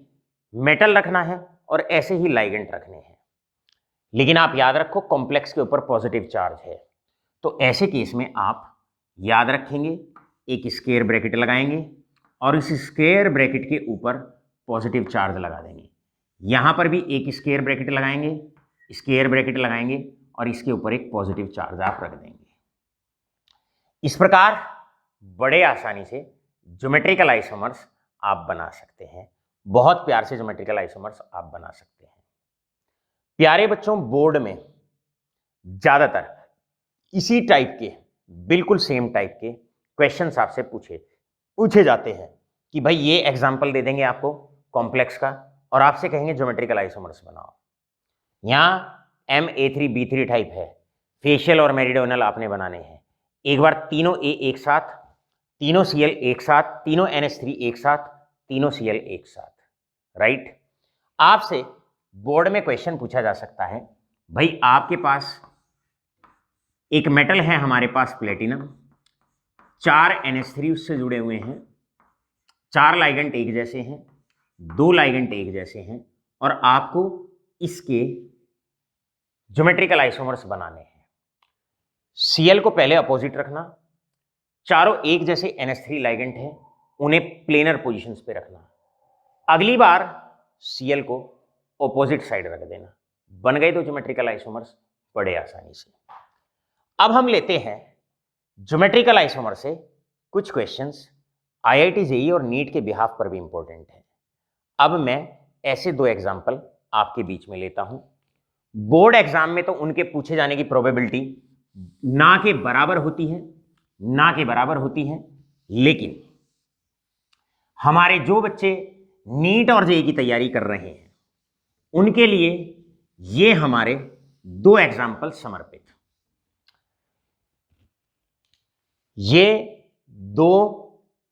मेटल रखना है और ऐसे ही लाइगेंड रखने हैं, लेकिन आप याद रखो कॉम्प्लेक्स के ऊपर पॉजिटिव चार्ज है, तो ऐसे केस में आप याद रखेंगे एक स्क्वायर ब्रैकेट लगाएंगे और इस स्क्वायर ब्रैकेट के ऊपर पॉजिटिव चार्ज लगा देंगे। यहां पर भी एक स्क्वायर ब्रैकेट लगाएंगे, स्क्वायर ब्रैकेट लगाएंगे और इसके ऊपर एक पॉजिटिव चार्ज आप रख देंगे। इस प्रकार बड़े आसानी से ज्योमेट्रिकल आइसोमर्स आप बना सकते हैं, बहुत प्यार से ज्योमेट्रिकल आइसोमर्स आप बना सकते हैं। प्यारे बच्चों, बोर्ड में ज्यादातर इसी टाइप के बिल्कुल सेम टाइप के क्वेश्चंस आपसे पूछे जाते हैं कि भाई ये एग्जांपल दे देंगे आपको कॉम्प्लेक्स का और आपसे कहेंगे ज्योमेट्रिकल आइसोमर्स बनाओ। यहां MA3B3 टाइप है, फेशियल और मेरिडियनल आपने बनाने हैं। एक बार तीनों A एक साथ, तीनों Cl एक साथ, तीनों NH3 एक साथ, तीनों Cl एक साथ, राइट। आपसे बोर्ड में क्वेश्चन पूछा जा सकता है, भाई आपके पास एक मेटल है, हमारे पास प्लेटिनम, 4 NH3 उससे जुड़े हुए हैं, 4 लाइगेंड एक जैसे हैं, 2 लाइगेंड एक जैसे हैं और आपको इसके ज्योमेट्रिकल आइसोमर्स बनाने हैं। Cl को पहले अपोजिट रखना, चारों एक जैसे NH3 लाइगेंड हैं, उन्हें प्लेनर पोजीशंस पे रखना। अगली बार Cl को ऑपोजिट साइड रख देना। बन गए तो ज्योमेट्रिकल आइसोमर्स बड़े आसानी से। अब हम लेते हैं ज्योमेट्रिकल आइसोमर से कुछ क्वेश्चंस IIT JEE और नीट के बिहाफ पर भी इंपॉर्टेंट है। अब मैं ऐसे 2 एग्जाम्पल आपके बीच में लेता हूं। बोर्ड एग्जाम में तो उनके पूछे जाने की प्रोबेबिलिटी ना के बराबर होती है, लेकिन हमारे जो बच्चे नीट और जेईई की तैयारी कर रहे हैं उनके लिए ये हमारे 2 एग्जाम्पल समर्पित। ये 2,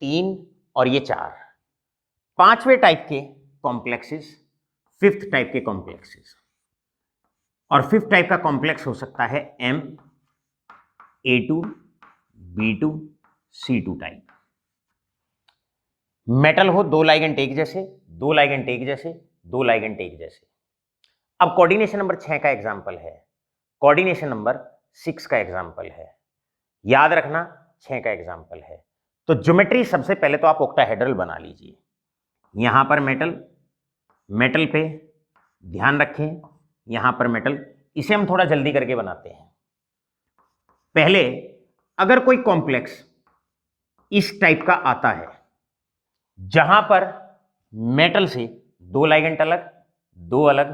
3 और ये 4 5वें टाइप के कॉम्प्लेक्सेस, 5th टाइप के कॉम्प्लेक्सेस। और 5th टाइप का कॉम्प्लेक्स हो सकता है A2, B2, C2 type. Metal हो 2 लाइगेंड एक जैसे, 2 लाइगेंड एक जैसे, 2 लाइगेंड एक जैसे। अब कोऑर्डिनेशन नंबर 6 का एग्जाम्पल है, कोऑर्डिनेशन नंबर 6 का एग्जाम्पल है, याद रखना 6 का एग्जाम्पल है। तो ज्योमेट्री सबसे पहले तो आप ऑक्टाहेड्रल बना लीजिए। यहां पर मेटल पे ध्यान रखें, यहां पर मेटल, इसे हम थोड़ा जल्दी करके बनाते हैं। पहले अगर कोई कॉम्प्लेक्स इस टाइप का आता है जहां पर मेटल से 2 लाइगेंड अलग, 2 अलग,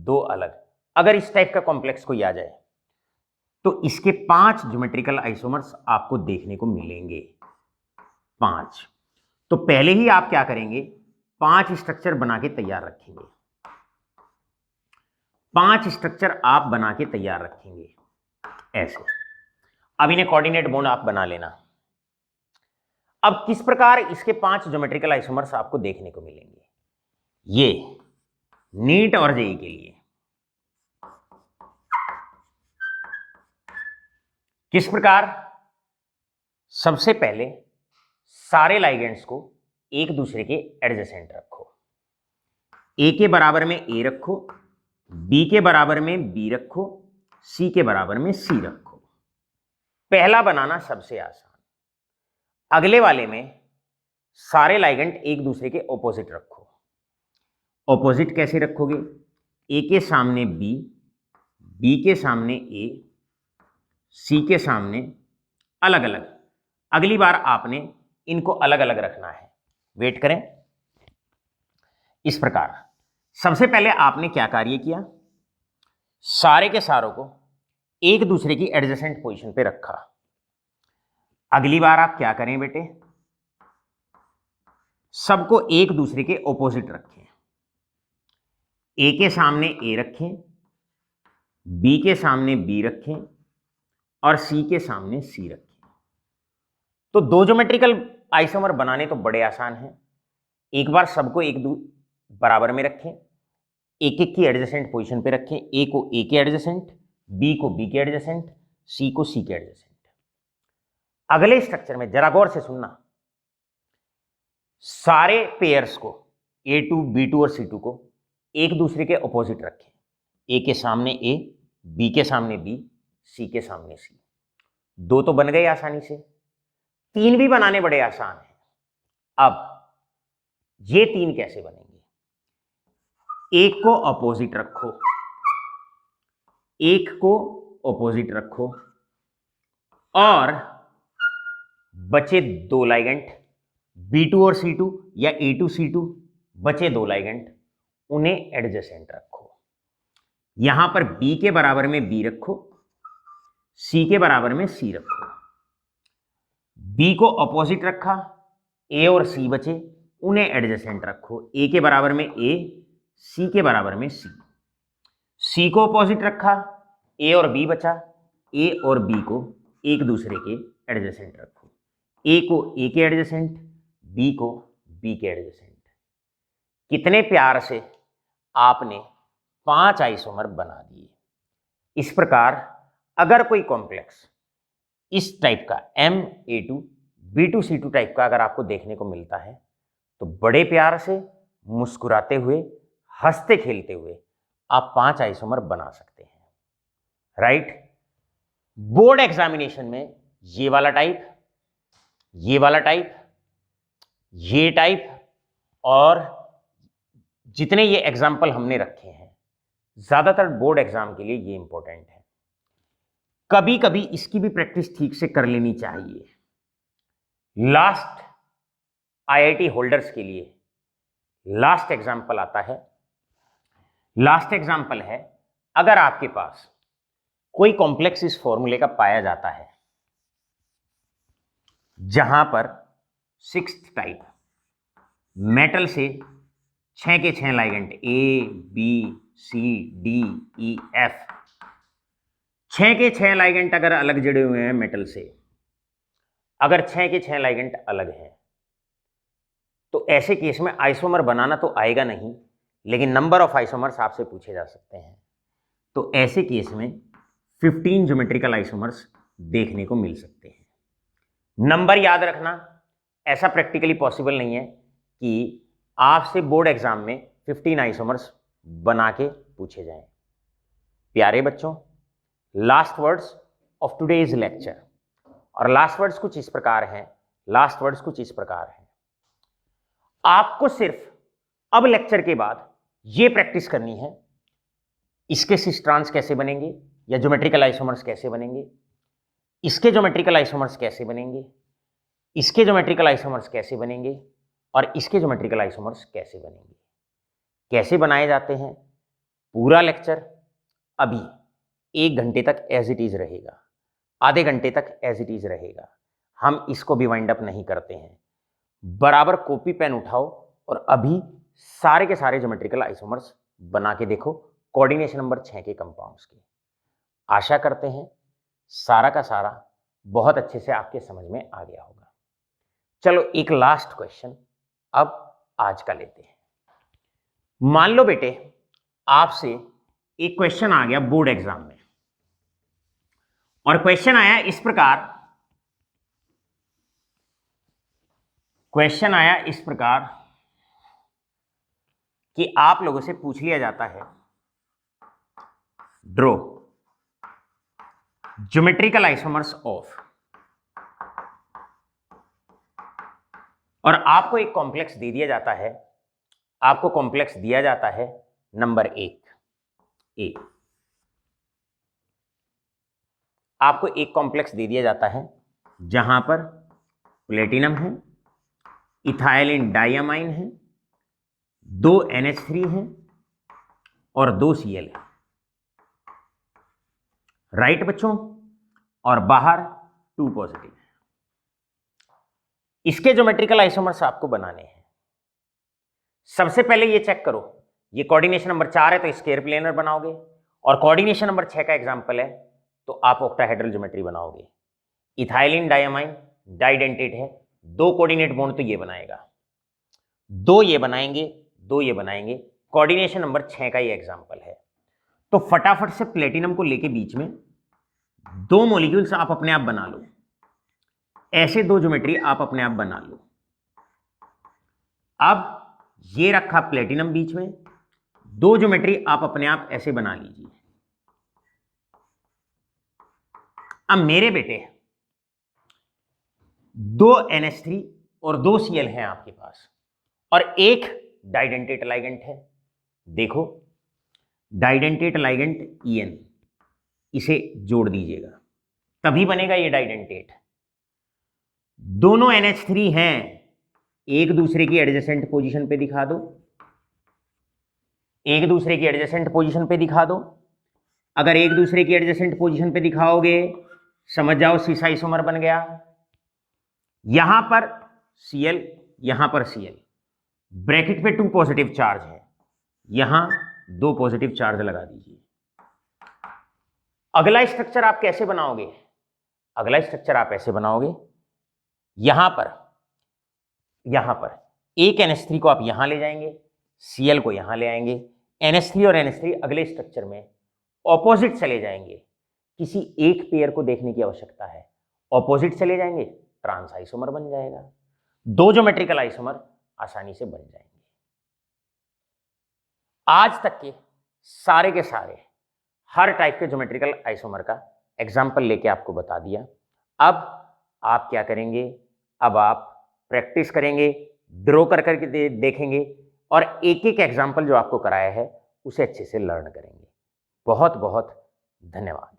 2 अलग, अगर इस टाइप का कॉम्प्लेक्स कोई आ जाए तो इसके 5 ज्योमेट्रिकल आइसोमर्स आपको देखने को मिलेंगे। 5। तो पहले ही आप क्या करेंगे, 5 स्ट्रक्चर बना के तैयार रखेंगे। 5 स्ट्रक्चर आप बना के तैयार रखेंगे ऐसे। अब इन्हें कोऑर्डिनेट बॉन्ड आप बना लेना। अब किस प्रकार इसके 5 ज्योमेट्रिकल आइसोमर्स आपको देखने को मिलेंगे, ये नीट और जेईई के लिए किस प्रकार, सबसे पहले सारे लाइगेंड्स को एक दूसरे के एडजेसेंट रखो। ए के बराबर में ए रखो, बी के बराबर में बी रखो, सी के बराबर में सी रखो। पहला बनाना सबसे आसान। अगले वाले में सारे लाइगेंड एक दूसरे के ऑपोजिट रखो। ऑपोजिट कैसे रखोगे, ए के सामने बी, बी के सामने ए, सी के सामने अलग अलग। अगली बार आपने इनको अलग अलग रखना है। वेट करें। इस प्रकार सबसे पहले आपने क्या कार्य किया, सारे के सारों को एक दूसरे की एडजेसेंट पोजीशन पे रखा। अगली बार आप क्या करें बेटे, सबको एक दूसरे के ऑपोजिट रखें। ए के सामने ए रखें, बी के सामने बी रखें और सी के सामने सी रखें। तो 2 ज्योमेट्रिकल आइसोमर बनाने तो बड़े आसान हैं। एक बार सबको बराबर में रखें, एक एक की एडजेसेंट पोजीशन पे रखें, ए को ए के एडजेसेंट, बी को बी के एडजेसेंट, सी को सी के एडजेसेंट। अगले स्ट्रक्चर में जरा गौर से सुनना, सारे पेयर्स को A2, B2 और C2 को एक दूसरे के ऑपोजिट रखें, ए के सामने ए, बी के सामने बी, सी के सामने सी। दो तो बन गए आसानी से, तीन भी बनाने बड़े आसान हैं। अब ये तीन कैसे बनेंगे? एक को ऑपोजिट रखो, एक को ऑपोजिट रखो और बचे दो लाइगेंट B2 और C2 या A2 C2, बचे दो लाइगेंट, उन्हें एडजेसेंट रखो। यहां पर B के बराबर में B रखो, C के बराबर में C रखो। B को ऑपोजिट रखा, A और C बचे, उन्हें एडजेसेंट रखो। A के बराबर में A, C के बराबर में C। C को ऑपोजिट रखा, A और B बचा, A और B को एक दूसरे के एडजेसेंट रखो। A को A के एडजेसेंट, B को B के एडजेसेंट। कितने प्यार से आपने 5 आइसोमर बना दिए। इस प्रकार अगर कोई कॉम्प्लेक्स इस टाइप का MA2 B2C2 टाइप का अगर आपको देखने को मिलता है तो बड़े प्यार से मुस्कुराते हुए, हंसते खेलते हुए आप 5 आइसोमर बना सकते हैं, राइट। बोर्ड एग्जामिनेशन में ये वाला टाइप, ये वाला टाइप, ये टाइप और जितने ये एग्जाम्पल हमने रखे हैं, ज्यादातर बोर्ड एग्जाम के लिए ये इंपॉर्टेंट है। कभी कभी इसकी भी प्रैक्टिस ठीक से कर लेनी चाहिए। लास्ट IIT होल्डर्स के लिए लास्ट एग्जाम्पल आता है। लास्ट एग्जाम्पल है, अगर आपके पास कोई कॉम्प्लेक्स इस फॉर्मूले का पाया जाता है जहां पर 6th टाइप मेटल से 6 के 6 ligand A, B, C, D, E, F, 6 के 6 लाइगेंट अगर अलग जुड़े हुए हैं मेटल से, अगर 6 के 6 लाइगेंट अलग हैं तो ऐसे केस में आइसोमर बनाना तो आएगा नहीं, लेकिन नंबर ऑफ आइसोमर्स आपसे पूछे जा सकते हैं। तो ऐसे केस में 15 ज्योमेट्रिकल आइसोमर्स देखने को मिल सकते हैं। नंबर याद रखना ऐसा प्रैक्टिकली पॉसिबल नहीं है कि आपसे बोर्ड एग्जाम में 15 आइसोमर्स बना के पूछे जाएं। प्यारे बच्चों, last words of today's lecture, और लास्ट वर्ड्स कुछ इस प्रकार हैं, लास्ट वर्ड्स कुछ इस प्रकार हैं। आपको सिर्फ अब लेक्चर के बाद ये प्रैक्टिस करनी है, इसके सिस्ट्रांस कैसे बनेंगे या ज्योमेट्रिकल आइसोमर्स कैसे बनेंगे, इसके ज्योमेट्रिकल आइसोमर्स कैसे बनेंगे, इसके ज्योमेट्रिकल आइसोमर्स कैसे बनेंगे और इसके ज्योमेट्रिकल आइसोमर्स कैसे बनेंगे, कैसे बनाए जाते हैं। पूरा लेक्चर अभी 1 घंटे तक एज इट इज रहेगा, आधे घंटे तक एज इट इज रहेगा। हम इसको भी वाइंड अप नहीं करते हैं। बराबर कॉपी पेन उठाओ और अभी सारे के सारे ज्योमेट्रिकल आइसोमर्स बना के देखो, कोऑर्डिनेशन नंबर 6 के कंपाउंड्स के। आशा करते हैं सारा का सारा बहुत अच्छे से आपके समझ में आ गया होगा। चलो एक लास्ट क्वेश्चन अब आज का लेते हैं। मान लो बेटे आपसे एक क्वेश्चन आ गया बोर्ड एग्जाम में, और क्वेश्चन आया इस प्रकार, क्वेश्चन आया इस प्रकार कि आप लोगों से पूछ लिया जाता है, ड्रॉ ज्योमेट्रिकल आइसोमर्स ऑफ, और आपको एक कॉम्प्लेक्स दे दिया जाता है, आपको कॉम्प्लेक्स दिया जाता है नंबर 1 ए। आपको एक कॉम्प्लेक्स दे दिया जाता है जहां पर प्लेटिनम है, इथाइलिन डाइअमाइन है, 2 NH3 है और 2 Cl है, राइट बच्चों, और बाहर 2 पॉजिटिव है। इसके ज्योमेट्रिकल आइसोमर्स आपको बनाने हैं। सबसे पहले ये चेक करो, ये कोऑर्डिनेशन नंबर 4 है तो स्क्वायर प्लेनर बनाओगे, और कोऑर्डिनेशन नंबर 6 का एग्जांपल है तो आप ऑक्टाहेड्रल ज्योमेट्री बनाओगे। इथाइलिन डाइअमाइन डाइडेंटेट है, 2 कोऑर्डिनेट बॉन्ड तो ये बनाएगा, 2 ये बनाएंगे, 2 ये बनाएंगे। कोऑर्डिनेशन नंबर 6 का ये एग्जांपल है। तो फटाफट से प्लेटिनम को लेके बीच में 2 मॉलिक्यूल्स आप अपने आप बना लो, ऐसे 2 ज्योमेट्री आप अपने आप बना लो। अब ये रखा प्लेटिनम बीच में, 2 ज्योमेट्री आप अपने आप ऐसे बना लीजिए। अब मेरे बेटे 2 NH3 और 2 Cl हैं आपके पास और एक डाइडेंटेट लाइगेंट है। देखो डाइडेंटेट लाइगेंट En, इसे जोड़ दीजिएगा तभी बनेगा ये डाइडेंटेट। दोनों NH3 हैं, एक दूसरे की एडजेसेंट पोजीशन पे दिखा दो, एक दूसरे की एडजेसेंट पोजीशन पे दिखा दो। अगर एक दूसरे की एडजेसेंट पोजीशन पे दिखाओगे समझ जाओ सीसा आइसोमर बन गया। यहां पर Cl, यहां पर Cl, ब्रैकेट पे 2 पॉजिटिव चार्ज है, यहां 2 पॉजिटिव चार्ज लगा दीजिए। अगला स्ट्रक्चर आप कैसे बनाओगे? अगला स्ट्रक्चर आप ऐसे बनाओगे, यहां पर एक NH3 को आप यहां ले जाएंगे, Cl को यहां ले आएंगे, NH3 और NH3 अगले स्ट्रक्चर में ऑपोजिट चले जाएंगे। किसी एक पेयर को देखने की आवश्यकता है, ऑपोजिट चले जाएंगे, ट्रांस आइसोमर बन जाएगा। 2 ज्योमेट्रिकल आइसोमर आसानी से बन जाएंगे। आज तक के सारे हर टाइप के ज्योमेट्रिकल आइसोमर का एग्जाम्पल लेके आपको बता दिया। अब आप क्या करेंगे? अब आप प्रैक्टिस करेंगे, ड्रॉ कर करके देखेंगे और एक एक एग्जाम्पल जो आपको कराया है उसे अच्छे से लर्न करेंगे। बहुत बहुत धन्यवाद।